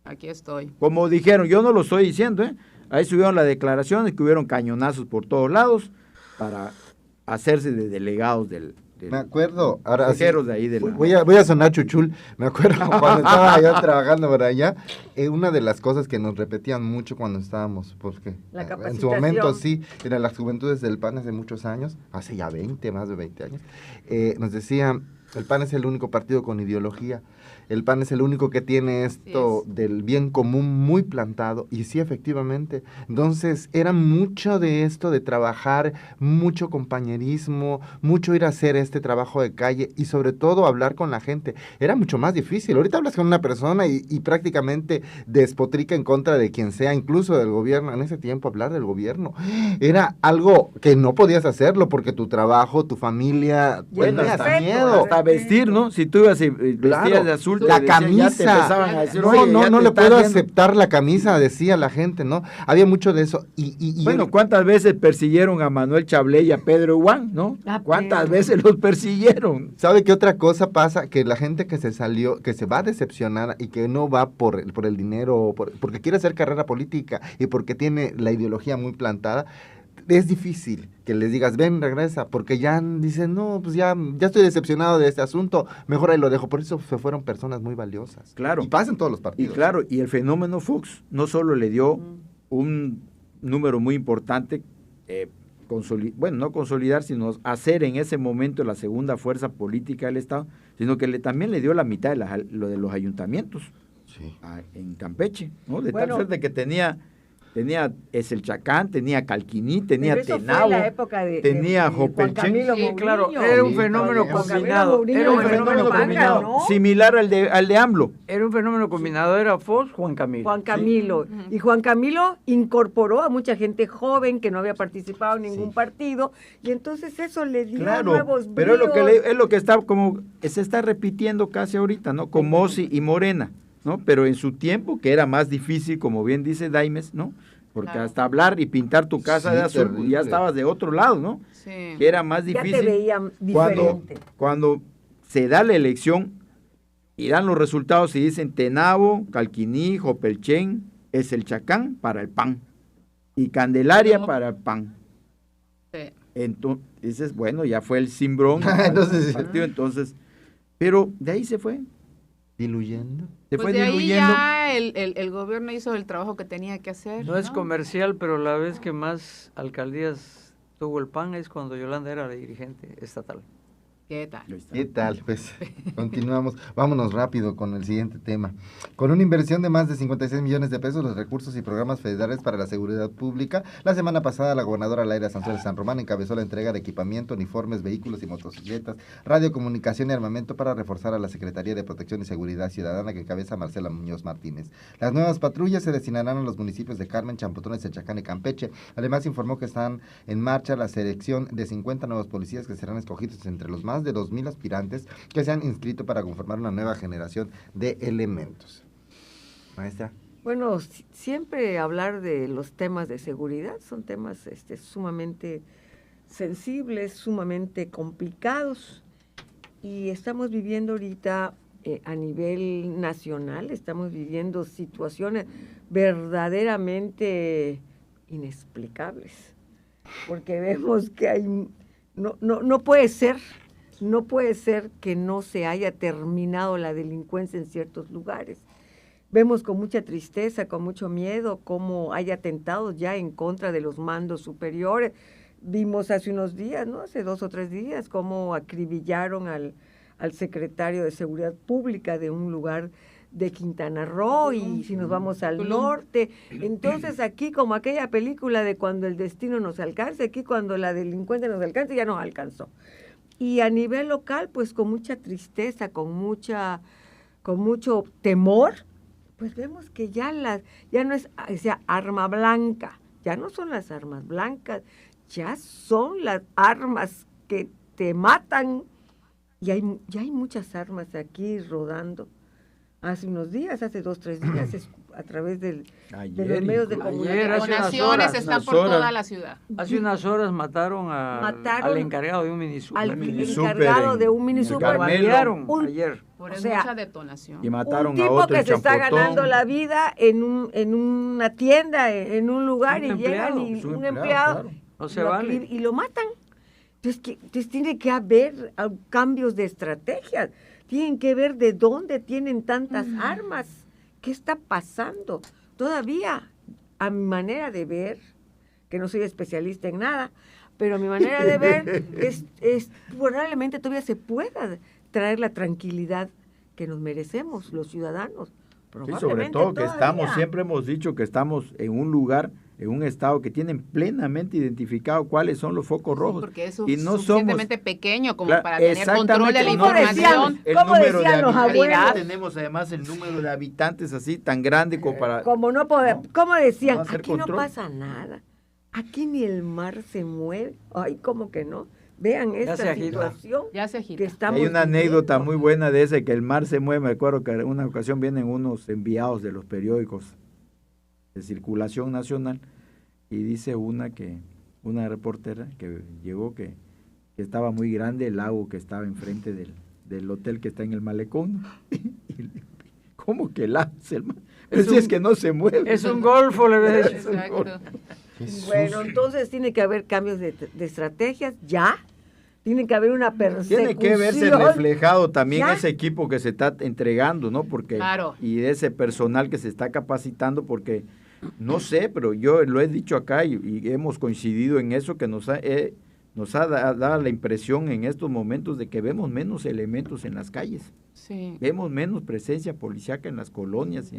Speaker 4: Aquí estoy.
Speaker 5: Como dijeron, yo no lo estoy diciendo, ahí subieron las declaraciones, que hubieron cañonazos por todos lados para hacerse de delegados del...
Speaker 2: Me acuerdo, ahora sí,
Speaker 5: de ahí
Speaker 2: voy a sonar chuchul, me acuerdo cuando estaba allá trabajando por allá, una de las cosas que nos repetían mucho cuando estábamos, porque en su momento sí, en las juventudes del PAN hace muchos años, hace ya más de 20 años, nos decían, el PAN es el único partido con ideología, el PAN es el único que tiene esto del bien común muy plantado, y sí, efectivamente. Entonces, era mucho de esto de trabajar, mucho compañerismo, mucho ir a hacer este trabajo de calle, y sobre todo hablar con la gente. Era mucho más difícil. Ahorita hablas con una persona y prácticamente despotrica en contra de quien sea, incluso del gobierno. En ese tiempo, hablar del gobierno era algo que no podías hacerlo, porque tu trabajo, tu familia,
Speaker 5: bueno, hasta miedo. Hasta vestir, ¿no? Si tú ibas y vestías de azul,
Speaker 2: la camisa,
Speaker 5: decir,
Speaker 2: no le puedo aceptar la camisa, decía la gente, ¿no? Había mucho de eso. Y
Speaker 5: bueno, ¿cuántas veces persiguieron a Manuel Chablé y a Pedro Juan, no? ¿Cuántas veces los persiguieron?
Speaker 2: ¿Sabe qué otra cosa pasa? Que la gente que se salió, que se va decepcionada y que no va por el dinero, porque quiere hacer carrera política y porque tiene la ideología muy plantada, es difícil que les digas, ven, regresa, porque ya dicen, no, pues ya estoy decepcionado de este asunto, mejor ahí lo dejo. Por eso se fueron personas muy valiosas.
Speaker 5: Claro.
Speaker 2: Y pasa en todos los partidos.
Speaker 5: Y claro, y el fenómeno Fox no solo le dio un número muy importante, no consolidar, sino hacer en ese momento la segunda fuerza política del Estado, sino que también le dio la mitad de lo de los ayuntamientos en Campeche, ¿no? De tal suerte que tenía Eselchacán, tenía Calquiní, tenía Tenabo, tenía Jopelchen.
Speaker 9: Sí, claro, era un fenómeno combinado. Era un fenómeno combinado,
Speaker 3: ¿no?
Speaker 5: Similar al de AMLO.
Speaker 9: Era un fenómeno combinado, era Fox, Juan Camilo.
Speaker 3: Juan Camilo. Sí. Y Juan Camilo incorporó a mucha gente joven que no había participado en ningún partido, y entonces eso le dio nuevos bríos.
Speaker 5: Pero es lo que está como se está repitiendo casi ahorita, ¿no? Con Mossi y Morena, ¿no? Pero en su tiempo, que era más difícil, como bien dice Daimes, ¿no? Porque hasta hablar y pintar tu casa de azul, terrible. Ya estabas de otro lado, ¿no? Sí. Que era más difícil.
Speaker 3: Ya te veían diferente.
Speaker 5: Cuando se da la elección y dan los resultados y dicen Tenabo, Calquiní, Jopelchen, Eselchacán para el PAN y Candelaria para el PAN. Sí. Entonces, dices, bueno, ya fue el cimbrón entonces, pero de ahí se fue.
Speaker 2: ¿Diluyendo?
Speaker 4: Se fue diluyendo. Ahí ya el gobierno hizo el trabajo que tenía que hacer.
Speaker 9: No es comercial, pero la vez que más alcaldías tuvo el PAN es cuando Yolanda era la dirigente estatal.
Speaker 4: ¿Qué tal?
Speaker 2: ¿Qué tal? Pues continuamos. Vámonos rápido con el siguiente tema. Con una inversión de más de 56 millones de pesos, los recursos y programas federales para la seguridad pública, la semana pasada la gobernadora Laira Sansores San Román encabezó la entrega de equipamiento, uniformes, vehículos y motocicletas, radiocomunicación y armamento para reforzar a la Secretaría de Protección y Seguridad Ciudadana que encabeza Marcela Muñoz Martínez. Las nuevas patrullas se destinarán a los municipios de Carmen, Champotón, Sechacán y Campeche. Además informó que están en marcha la selección de 50 nuevos policías que serán escogidos entre los más de 2,000 aspirantes que se han inscrito para conformar una nueva generación de elementos. Maestra.
Speaker 3: Bueno, siempre hablar de los temas de seguridad son temas sumamente sensibles, sumamente complicados, y estamos viviendo ahorita a nivel nacional, estamos viviendo situaciones verdaderamente inexplicables, porque vemos que hay no puede ser que no se haya terminado la delincuencia en ciertos lugares. Vemos con mucha tristeza, con mucho miedo, cómo hay atentados ya en contra de los mandos superiores. Vimos hace unos días, ¿no? Hace 2 o 3 días, cómo acribillaron al secretario de Seguridad Pública de un lugar de Quintana Roo, y si nos vamos al norte. Entonces aquí, como aquella película de cuando el destino nos alcance, aquí cuando la delincuencia nos alcance, ya nos alcanzó. Y a nivel local, pues con mucha tristeza, con mucho temor, pues vemos que ya no es arma blanca, ya no son las armas blancas, ya son las armas que te matan. Y ya hay muchas armas aquí rodando. Hace unos días, hace 2 o 3 días, a través de los medios de comunicación.
Speaker 4: Donaciones están por toda la ciudad.
Speaker 9: Hace unas horas mataron al encargado de un minisúper.
Speaker 3: Al encargado de un minisúper.
Speaker 9: Ayer.
Speaker 4: Por mucha detonación.
Speaker 5: Y mataron
Speaker 3: un tipo
Speaker 5: a otro
Speaker 3: que se está
Speaker 5: Champotón.
Speaker 3: ganando la vida en una tienda, en un lugar, y llegan y un empleado
Speaker 9: claro. No se vale.
Speaker 3: Y lo matan. Entonces tiene que haber cambios de estrategias. Tienen que ver de dónde tienen tantas armas. ¿Qué está pasando? Todavía, a mi manera de ver, que no soy especialista en nada, pero a mi manera de ver, probablemente todavía se pueda traer la tranquilidad que nos merecemos los ciudadanos.
Speaker 5: Sí, sobre todo que siempre hemos dicho que estamos en un lugar, en un estado que tienen plenamente identificado cuáles son los focos rojos.
Speaker 4: Porque es
Speaker 5: y no
Speaker 4: suficientemente pequeño como para tener control de la información.
Speaker 5: El número de habitantes, tenemos además el número de habitantes así tan grande como para...
Speaker 3: Como no poder, como decían, aquí
Speaker 5: control.
Speaker 3: No pasa nada, aquí ni el mar se mueve, ay, ¿cómo que no? Vean esta situación.
Speaker 4: Ya se agita.
Speaker 3: Que estamos
Speaker 5: Hay una anécdota
Speaker 3: viviendo.
Speaker 5: muy buena de ese, que el mar se mueve. Me acuerdo que en una ocasión vienen unos enviados de los periódicos de circulación nacional y dice una reportera que llegó que estaba muy grande el lago que estaba enfrente del hotel que está en el malecón. ¿Cómo que el mar? Es que no se mueve.
Speaker 9: Es un golfo, le ves.
Speaker 4: Exacto.
Speaker 3: Bueno, entonces tiene que haber cambios de estrategias ya. Tiene que haber una persecución.
Speaker 5: Tiene que verse reflejado también ese equipo que se está entregando, ¿no? Porque
Speaker 4: claro.
Speaker 5: Y ese personal que se está capacitando, porque no sé, pero yo lo he dicho acá y hemos coincidido en eso, que nos ha dado la impresión en estos momentos de que vemos menos elementos en las calles.
Speaker 4: Sí.
Speaker 5: Vemos menos presencia policíaca en las colonias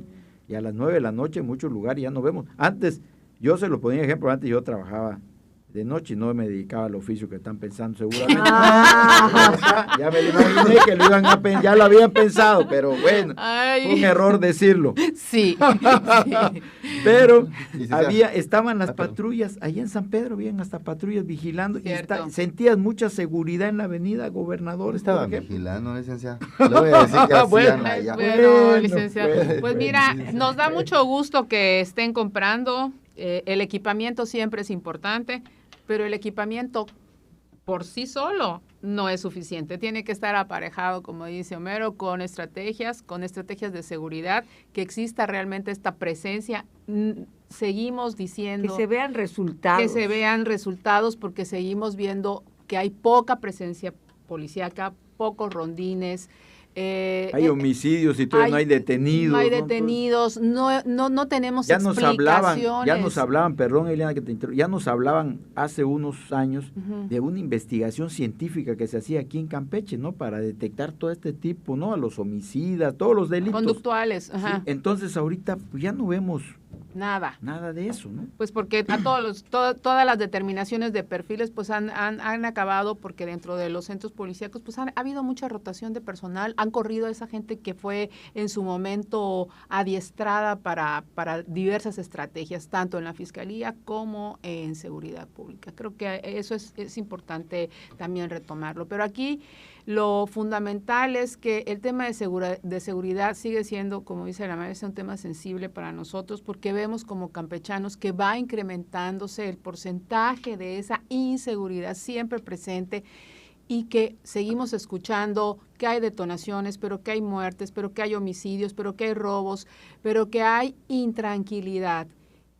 Speaker 5: y a las 9 de la noche en muchos lugares ya no vemos. Antes, yo se lo ponía de ejemplo, antes yo trabajaba de noche y no me dedicaba al oficio que están pensando seguramente. Ya me lo imaginé que ya lo habían pensado, pero bueno, fue un error decirlo.
Speaker 4: Sí.
Speaker 5: Pero estaban las patrullas, allá en San Pedro habían hasta patrullas vigilando.
Speaker 4: Cierto.
Speaker 5: Y sentías mucha seguridad en la avenida Gobernador.
Speaker 2: Estaban vigilando, licenciado. Le voy a decir que hacían allá.
Speaker 4: Bueno, licenciado. Pues mira, nos da mucho gusto que estén comprando. El equipamiento siempre es importante, pero el equipamiento por sí solo no es suficiente. Tiene que estar aparejado, como dice Homero, con estrategias de seguridad, que exista realmente esta presencia. Seguimos diciendo...
Speaker 3: Que se vean resultados.
Speaker 4: Que se vean resultados, porque seguimos viendo que hay poca presencia policíaca, pocos rondines,
Speaker 5: Hay homicidios y todavía no hay detenidos.
Speaker 4: No hay detenidos, no tenemos
Speaker 5: ya
Speaker 4: explicaciones.
Speaker 5: Ya nos hablaban, perdón Eliana que te interrumpa, ya nos hablaban hace unos años de una investigación científica que se hacía aquí en Campeche, ¿no? Para detectar todo este tipo, ¿no? A los homicidas, todos los delitos.
Speaker 4: Conductuales, ajá.
Speaker 5: Sí, entonces ahorita pues, ya no vemos
Speaker 4: nada
Speaker 5: de eso, ¿no?
Speaker 4: Pues porque a todas las determinaciones de perfiles pues han acabado porque dentro de los centros policíacos pues ha habido mucha rotación de personal, han corrido a esa gente que fue en su momento adiestrada para diversas estrategias, tanto en la Fiscalía como en Seguridad Pública. Creo que eso es importante también retomarlo. Pero aquí lo fundamental es que el tema de seguridad sigue siendo, como dice la maestra, un tema sensible para nosotros porque vemos como campechanos que va incrementándose el porcentaje de esa inseguridad siempre presente y que seguimos escuchando que hay detonaciones, pero que hay muertes, pero que hay homicidios, pero que hay robos, pero que hay intranquilidad.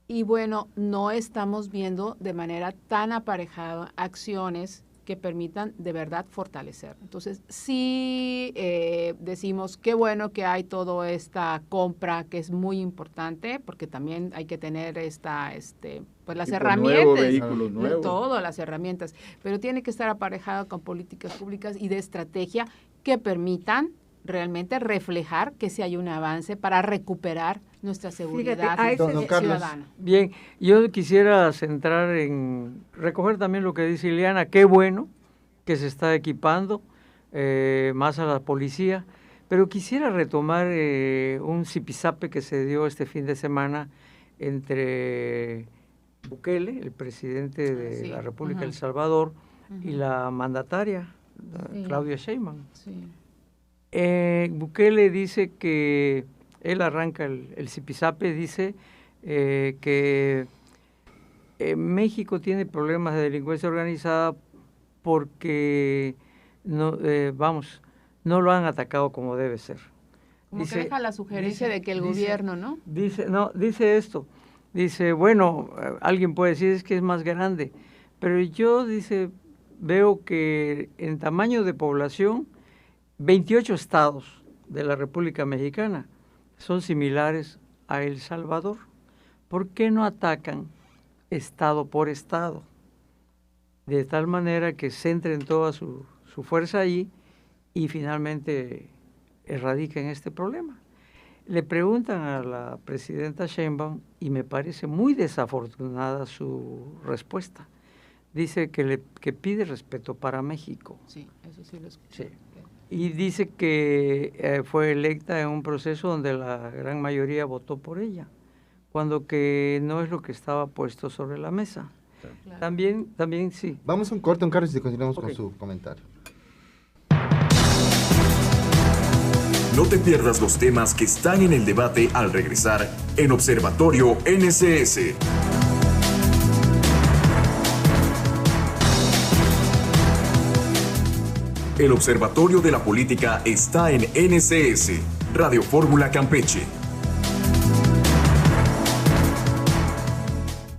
Speaker 4: Y bueno, no estamos viendo de manera tan aparejada acciones que permitan de verdad fortalecer. Entonces, sí decimos qué bueno que hay toda esta compra que es muy importante, porque también hay que tener pues las herramientas,
Speaker 5: vehículos nuevos.
Speaker 4: Todas las herramientas, pero tiene que estar aparejado con políticas públicas y de estrategia que permitan realmente reflejar que sí hay un avance para recuperar nuestra seguridad ciudadana.
Speaker 9: Bien, yo quisiera centrar en recoger también lo que dice Ileana, qué bueno que se está equipando más a la policía, pero quisiera retomar un zipizape que se dio este fin de semana entre Bukele, el presidente de la República de El Salvador, y la mandataria, Claudia Sheinbaum.
Speaker 4: Sí.
Speaker 9: Bukele dice que él arranca el zipizape, dice que México tiene problemas de delincuencia organizada porque no lo han atacado como debe ser.
Speaker 4: Como dice, que deja la sugerencia de que el gobierno, ¿no?
Speaker 9: Dice esto, dice, bueno, alguien puede decir es que es más grande, pero yo, dice, veo que en tamaño de población 28 estados de la República Mexicana son similares a El Salvador. ¿Por qué no atacan estado por estado? De tal manera que centren toda su fuerza allí y finalmente erradiquen este problema. Le preguntan a la presidenta Sheinbaum y me parece muy desafortunada su respuesta. Dice que pide respeto para México.
Speaker 4: Sí, eso sí lo escuché.
Speaker 9: Sí. Y dice que fue electa en un proceso donde la gran mayoría votó por ella, cuando que no es lo que estaba puesto sobre la mesa. Claro. También sí.
Speaker 2: Vamos a un corte, Carlos, y continuamos con su comentario.
Speaker 1: No te pierdas los temas que están en el debate al regresar en Observatorio NSS. El Observatorio de la Política está en NSS, Radio Fórmula Campeche.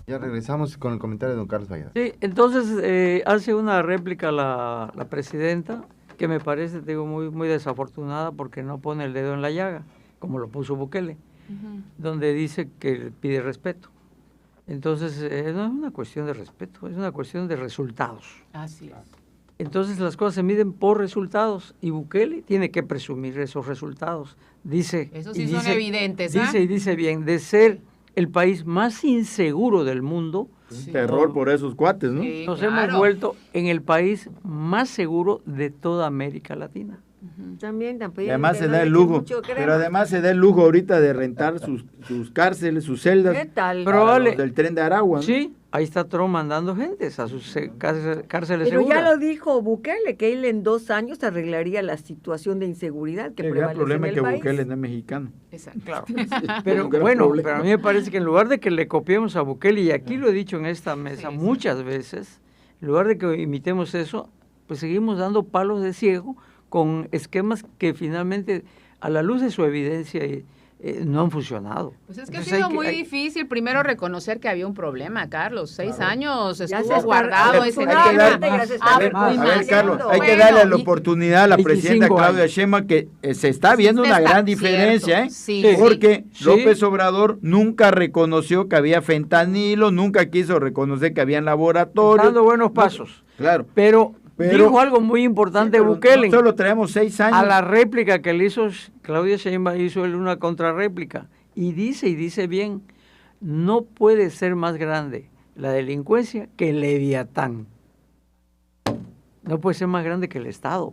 Speaker 2: Ya regresamos con el comentario de don Carlos Valladares.
Speaker 9: Sí, entonces hace una réplica la presidenta que me parece, muy, muy desafortunada porque no pone el dedo en la llaga, como lo puso Bukele, donde dice que pide respeto. Entonces, no es una cuestión de respeto, es una cuestión de resultados.
Speaker 4: Así es.
Speaker 9: Entonces las cosas se miden por resultados y Bukele tiene que presumir esos resultados. Dice,
Speaker 4: esos sí son evidentes.
Speaker 9: Dice bien, de ser el país más inseguro del mundo.
Speaker 5: Sí. Terror por esos cuates, ¿no?
Speaker 4: Sí,
Speaker 9: nos hemos vuelto en el país más seguro de toda América Latina.
Speaker 3: También
Speaker 5: y además se da el lujo, pero además se da el lujo ahorita de rentar sus cárceles, sus celdas.
Speaker 3: ¿Qué tal?
Speaker 9: Probable.
Speaker 5: Del Tren de Aragua, ¿no?
Speaker 9: Sí, ahí está Trump mandando gentes a sus cárceles
Speaker 3: pero
Speaker 9: seguras.
Speaker 3: ya lo dijo Bukele, que él en 2 años arreglaría la situación de inseguridad que prevalece en el país. El
Speaker 5: problema es que Bukele no es mexicano.
Speaker 4: Exacto.
Speaker 9: Claro. Pero bueno, pero a mí me parece que en lugar de que le copiemos a Bukele, y aquí lo he dicho en esta mesa muchas veces, en lugar de que imitemos eso, pues seguimos dando palos de ciego con esquemas que finalmente, a la luz de su evidencia no han funcionado.
Speaker 4: Pues es que
Speaker 9: Entonces
Speaker 4: ha sido muy difícil primero reconocer que había un problema, Carlos. 6 años estuvo guardado ese tema.
Speaker 5: A ver, Carlos, hay que darle la oportunidad a la presidenta Claudia Sheinbaum, que se está viendo una gran diferencia, porque López Obrador nunca reconoció que había fentanilo, nunca quiso reconocer que había laboratorios.
Speaker 9: Dando buenos pasos.
Speaker 5: Claro.
Speaker 9: Pero dijo algo muy importante Bukele.
Speaker 5: Solo traemos 6 años.
Speaker 9: A la réplica que le hizo Claudia Sheinbaum, hizo él una contrarréplica. Y dice bien, no puede ser más grande la delincuencia que el Leviatán. No puede ser más grande que el Estado.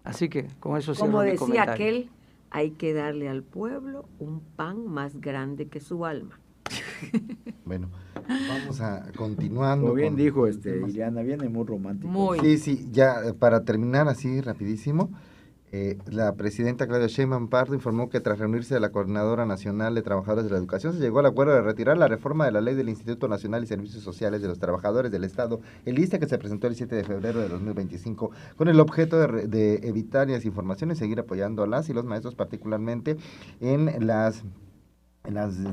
Speaker 9: Así que con eso cierro
Speaker 3: Como
Speaker 9: mi
Speaker 3: decía
Speaker 9: comentario.
Speaker 3: aquel, hay que darle al pueblo un pan más grande que su alma.
Speaker 2: Bueno, vamos a continuando.
Speaker 5: Como bien
Speaker 2: con
Speaker 5: dijo
Speaker 2: temas.
Speaker 5: Ileana, viene muy romántico.
Speaker 2: Muy. Sí, ya para terminar así rapidísimo, la presidenta Claudia Sheinbaum Pardo informó que tras reunirse de la Coordinadora Nacional de Trabajadores de la Educación se llegó al acuerdo de retirar la reforma de la ley del Instituto Nacional y Servicios Sociales de los Trabajadores del Estado, el ISSSTE, que se presentó el 7 de febrero de 2025, con el objeto de evitar desinformación y seguir apoyando a las y los maestros, particularmente en las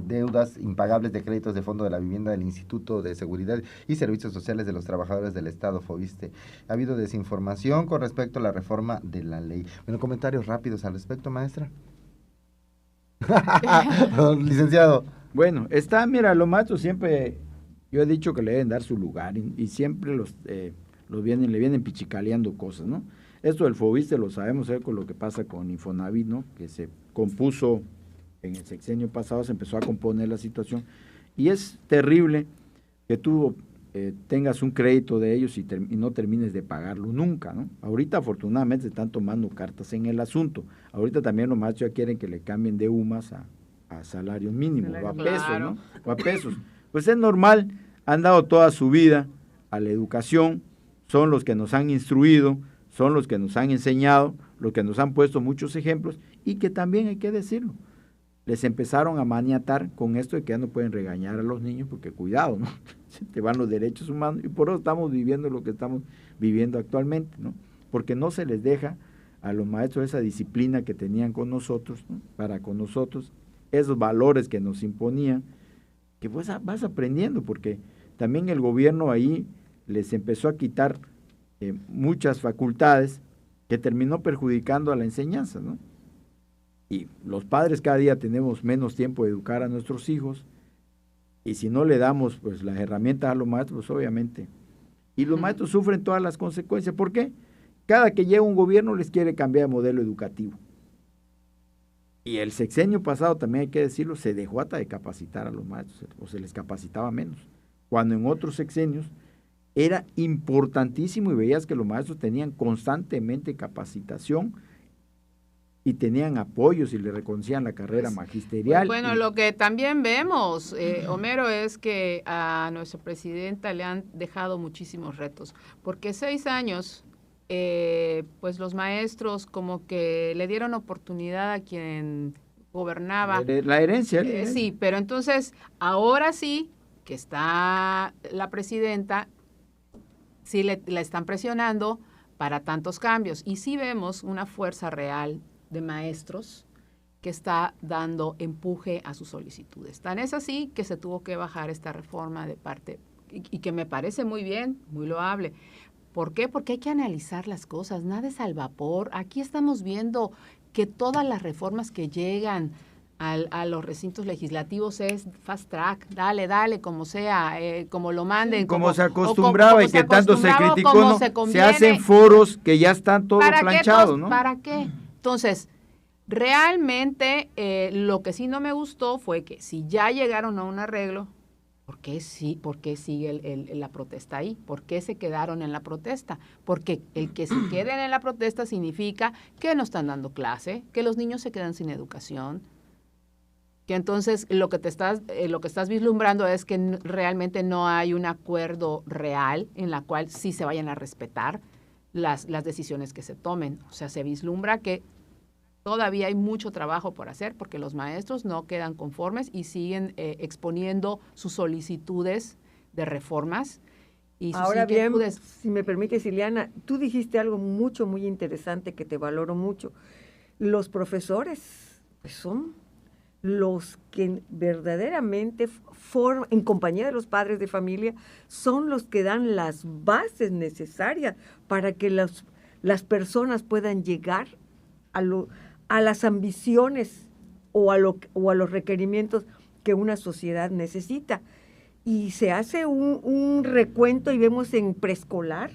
Speaker 2: deudas impagables de créditos de Fondo de la Vivienda del Instituto de Seguridad y Servicios Sociales de los Trabajadores del Estado, FOVISSSTE. Ha habido desinformación con respecto a la reforma de la ley. Bueno, comentarios rápidos al respecto, maestra. Licenciado.
Speaker 5: Bueno, mira, los maestros siempre, yo he dicho que le deben dar su lugar y siempre le vienen pichicaleando cosas, ¿no? Esto del FOVISSSTE lo sabemos, con lo que pasa con Infonavit, ¿no? Que se compuso en el sexenio pasado, se empezó a componer la situación, y es terrible que tú tengas un crédito de ellos y no termines de pagarlo nunca, ¿no? Ahorita afortunadamente se están tomando cartas en el asunto. Ahorita también los maestros ya quieren que le cambien de UMAS a salarios mínimos, o a pesos, ¿no? O a pesos. Pues es normal, han dado toda su vida a la educación, son los que nos han instruido, son los que nos han enseñado, los que nos han puesto muchos ejemplos, y que también hay que decirlo, les empezaron a maniatar con esto de que ya no pueden regañar a los niños, porque cuidado, ¿no? Se te van los derechos humanos, y por eso estamos viviendo lo que estamos viviendo actualmente, ¿no? Porque no se les deja a los maestros esa disciplina que tenían con nosotros, ¿no? Para con nosotros, esos valores que nos imponían, que pues vas aprendiendo, porque también el gobierno ahí les empezó a quitar muchas facultades que terminó perjudicando a la enseñanza, ¿no? Y los padres cada día tenemos menos tiempo de educar a nuestros hijos, y si no le damos pues las herramientas a los maestros, pues obviamente. Y los maestros sufren todas las consecuencias. ¿Por qué? Cada que llega un gobierno les quiere cambiar de modelo educativo. Y el sexenio pasado, también hay que decirlo, se dejó hasta de capacitar a los maestros, o se les capacitaba menos. Cuando en otros sexenios era importantísimo y veías que los maestros tenían constantemente capacitación y tenían apoyos y le reconocían la carrera magisterial.
Speaker 4: Bueno, lo que también vemos, Homero, es que a nuestra presidenta le han dejado muchísimos retos, porque 6 años, pues los maestros como que le dieron oportunidad a quien gobernaba.
Speaker 5: La herencia.
Speaker 4: Sí, pero entonces, ahora sí que está la presidenta, sí la están presionando para tantos cambios, y sí vemos una fuerza real de maestros que está dando empuje a sus solicitudes. Tan es así que se tuvo que bajar esta reforma de parte, y que me parece muy bien, muy loable. ¿Por qué? Porque hay que analizar las cosas, nada es al vapor. Aquí estamos viendo que todas las reformas que llegan a los recintos legislativos es fast track, dale, como sea, como lo manden.
Speaker 5: Como se acostumbraba y que tanto se criticó, ¿no? Se hacen foros que ya están todos planchados, ¿no?
Speaker 4: ¿Para qué? Entonces, realmente lo que sí no me gustó fue que si ya llegaron a un arreglo, ¿por qué sigue la protesta ahí? ¿Por qué se quedaron en la protesta? Porque el que se queden en la protesta significa que no están dando clase, que los niños se quedan sin educación, que entonces lo que estás vislumbrando es que realmente no hay un acuerdo real en la cual sí se vayan a respetar las decisiones que se tomen. O sea, se vislumbra que todavía hay mucho trabajo por hacer, porque los maestros no quedan conformes y siguen exponiendo sus solicitudes de reformas y sus
Speaker 3: Ahora
Speaker 4: inquietudes.
Speaker 3: bien, si me permites, Ileana, tú dijiste algo muy interesante que te valoro mucho. Los profesores pues son los que verdaderamente en compañía de los padres de familia, son los que dan las bases necesarias para que las personas puedan llegar a las ambiciones o a los requerimientos que una sociedad necesita. Y se hace un recuento y vemos en preescolar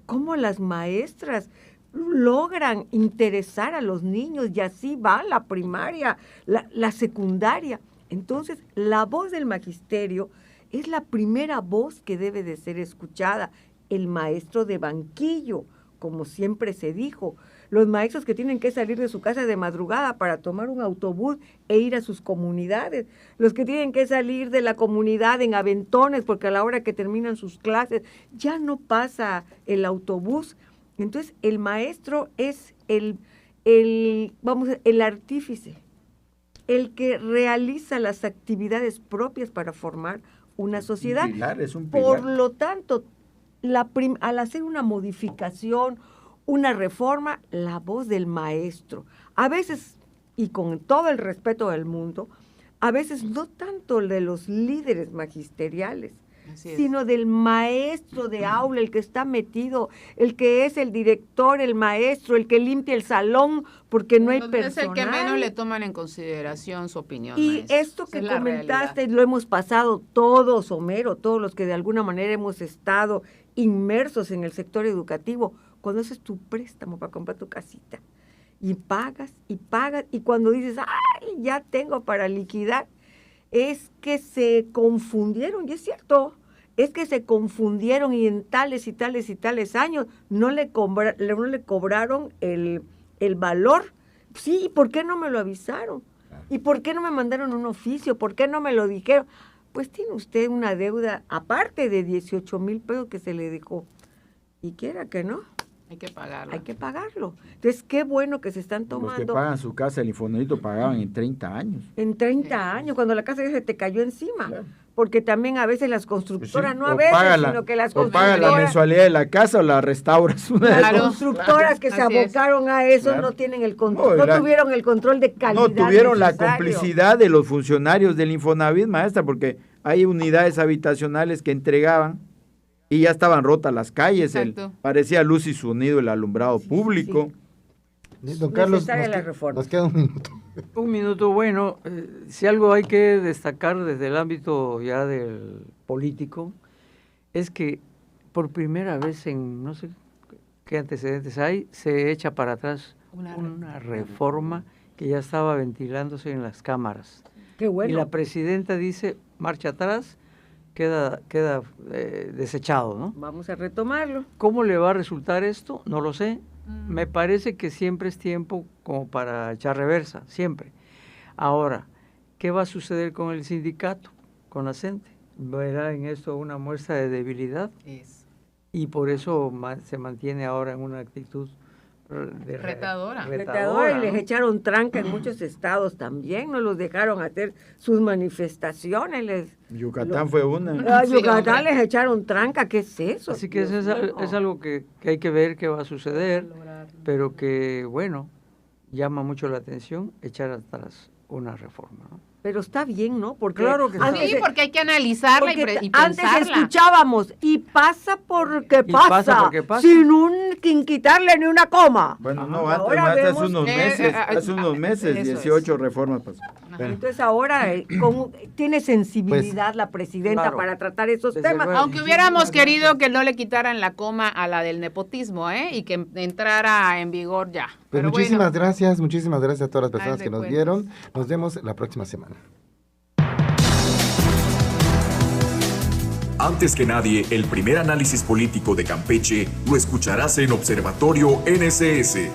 Speaker 3: cómo las maestras logran interesar a los niños, y así va la primaria, la secundaria. Entonces, la voz del magisterio es la primera voz que debe de ser escuchada. El maestro de banquillo, como siempre se dijo, los maestros que tienen que salir de su casa de madrugada para tomar un autobús e ir a sus comunidades, los que tienen que salir de la comunidad en aventones porque a la hora que terminan sus clases ya no pasa el autobús. Entonces, el maestro es el artífice, el que realiza las actividades propias para formar una sociedad.
Speaker 5: Es un pilar.
Speaker 3: Por lo tanto, al hacer una modificación, una reforma, la voz del maestro, a veces, y con todo el respeto del mundo, a veces no tanto de los líderes magisteriales, sino del maestro de aula, el que está metido, el que es el director, el maestro, el que limpia el salón, porque no hay personal.
Speaker 4: Es el que menos le toman en consideración su opinión.
Speaker 3: Y
Speaker 4: maestro.
Speaker 3: esto que comentaste, lo hemos pasado todos, Homero, todos los que de alguna manera hemos estado inmersos en el sector educativo, cuando haces tu préstamo para comprar tu casita, y pagas, y cuando dices, ¡ay, ya tengo para liquidar! Es que se confundieron, y es cierto, es que se confundieron y en tales y tales y tales años no le cobraron el valor. Sí, ¿y por qué no me lo avisaron? ¿Y por qué no me mandaron un oficio? ¿Por qué no me lo dijeron? Pues tiene usted una deuda aparte de 18,000 pesos que se le dejó. Y quiera que no.
Speaker 4: Hay que pagarlo.
Speaker 3: Hay que pagarlo. Entonces, qué bueno que se están tomando.
Speaker 5: Los que pagan su casa, el Infonavit, pagaban en 30 años.
Speaker 3: En 30 años, cuando la casa ya se te cayó encima. Claro. Porque también a veces las constructoras,
Speaker 5: sí,
Speaker 3: no a veces, sino que las constructoras...
Speaker 5: O pagan la mensualidad de la casa o la restauras.
Speaker 3: Las constructoras que se abocaron a eso no tienen el control, no tuvieron el control de calidad.
Speaker 5: No tuvieron la complicidad de los funcionarios del Infonavit, maestra, porque hay unidades habitacionales que entregaban y ya estaban rotas las calles, parecía luz y sonido el alumbrado público.
Speaker 2: Sí. Don Carlos, nos queda un minuto.
Speaker 9: Un minuto, bueno, si algo hay que destacar desde el ámbito ya del político, es que por primera vez en no sé qué antecedentes hay, se echa para atrás una reforma que ya estaba ventilándose en las cámaras.
Speaker 3: Qué bueno.
Speaker 9: Y la presidenta dice, marcha atrás, queda desechado, ¿no?
Speaker 3: Vamos a retomarlo.
Speaker 9: ¿Cómo le va a resultar esto? No lo sé. Me parece que siempre es tiempo como para echar reversa, siempre. Ahora, ¿qué va a suceder con el sindicato, con la CENTE? ¿Verá en esto una muestra de debilidad? Y por eso se mantiene ahora en una actitud
Speaker 4: retadora,
Speaker 3: y les echaron tranca en muchos estados también, no los dejaron hacer sus manifestaciones.
Speaker 5: Yucatán fue una.
Speaker 3: A Yucatán les echaron tranca, ¿qué es eso?
Speaker 9: Así que es algo que hay que ver qué va a suceder, pero que, bueno, llama mucho la atención echar atrás una reforma, ¿no?
Speaker 3: Pero está bien, ¿no? Porque
Speaker 9: claro que
Speaker 4: sí, porque hay que analizarla y pensarla.
Speaker 3: Antes escuchábamos, y pasa porque pasa, sin quitarle ni una coma.
Speaker 5: Bueno, no, antes, hace unos meses 18 reformas pasó.
Speaker 3: Entonces ahora tiene sensibilidad la presidenta para tratar esos temas.
Speaker 4: Aunque hubiéramos querido que no le quitaran la coma a la del nepotismo, y que entrara en vigor ya.
Speaker 2: Pero muchísimas gracias a todas las personas que nos vieron. Nos vemos la próxima semana.
Speaker 1: Antes que nadie, el primer análisis político de Campeche lo escucharás en Observatorio NSS.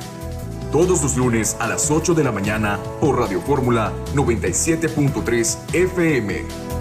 Speaker 1: Todos los lunes a las 8 de la mañana por Radio Fórmula 97.3 FM.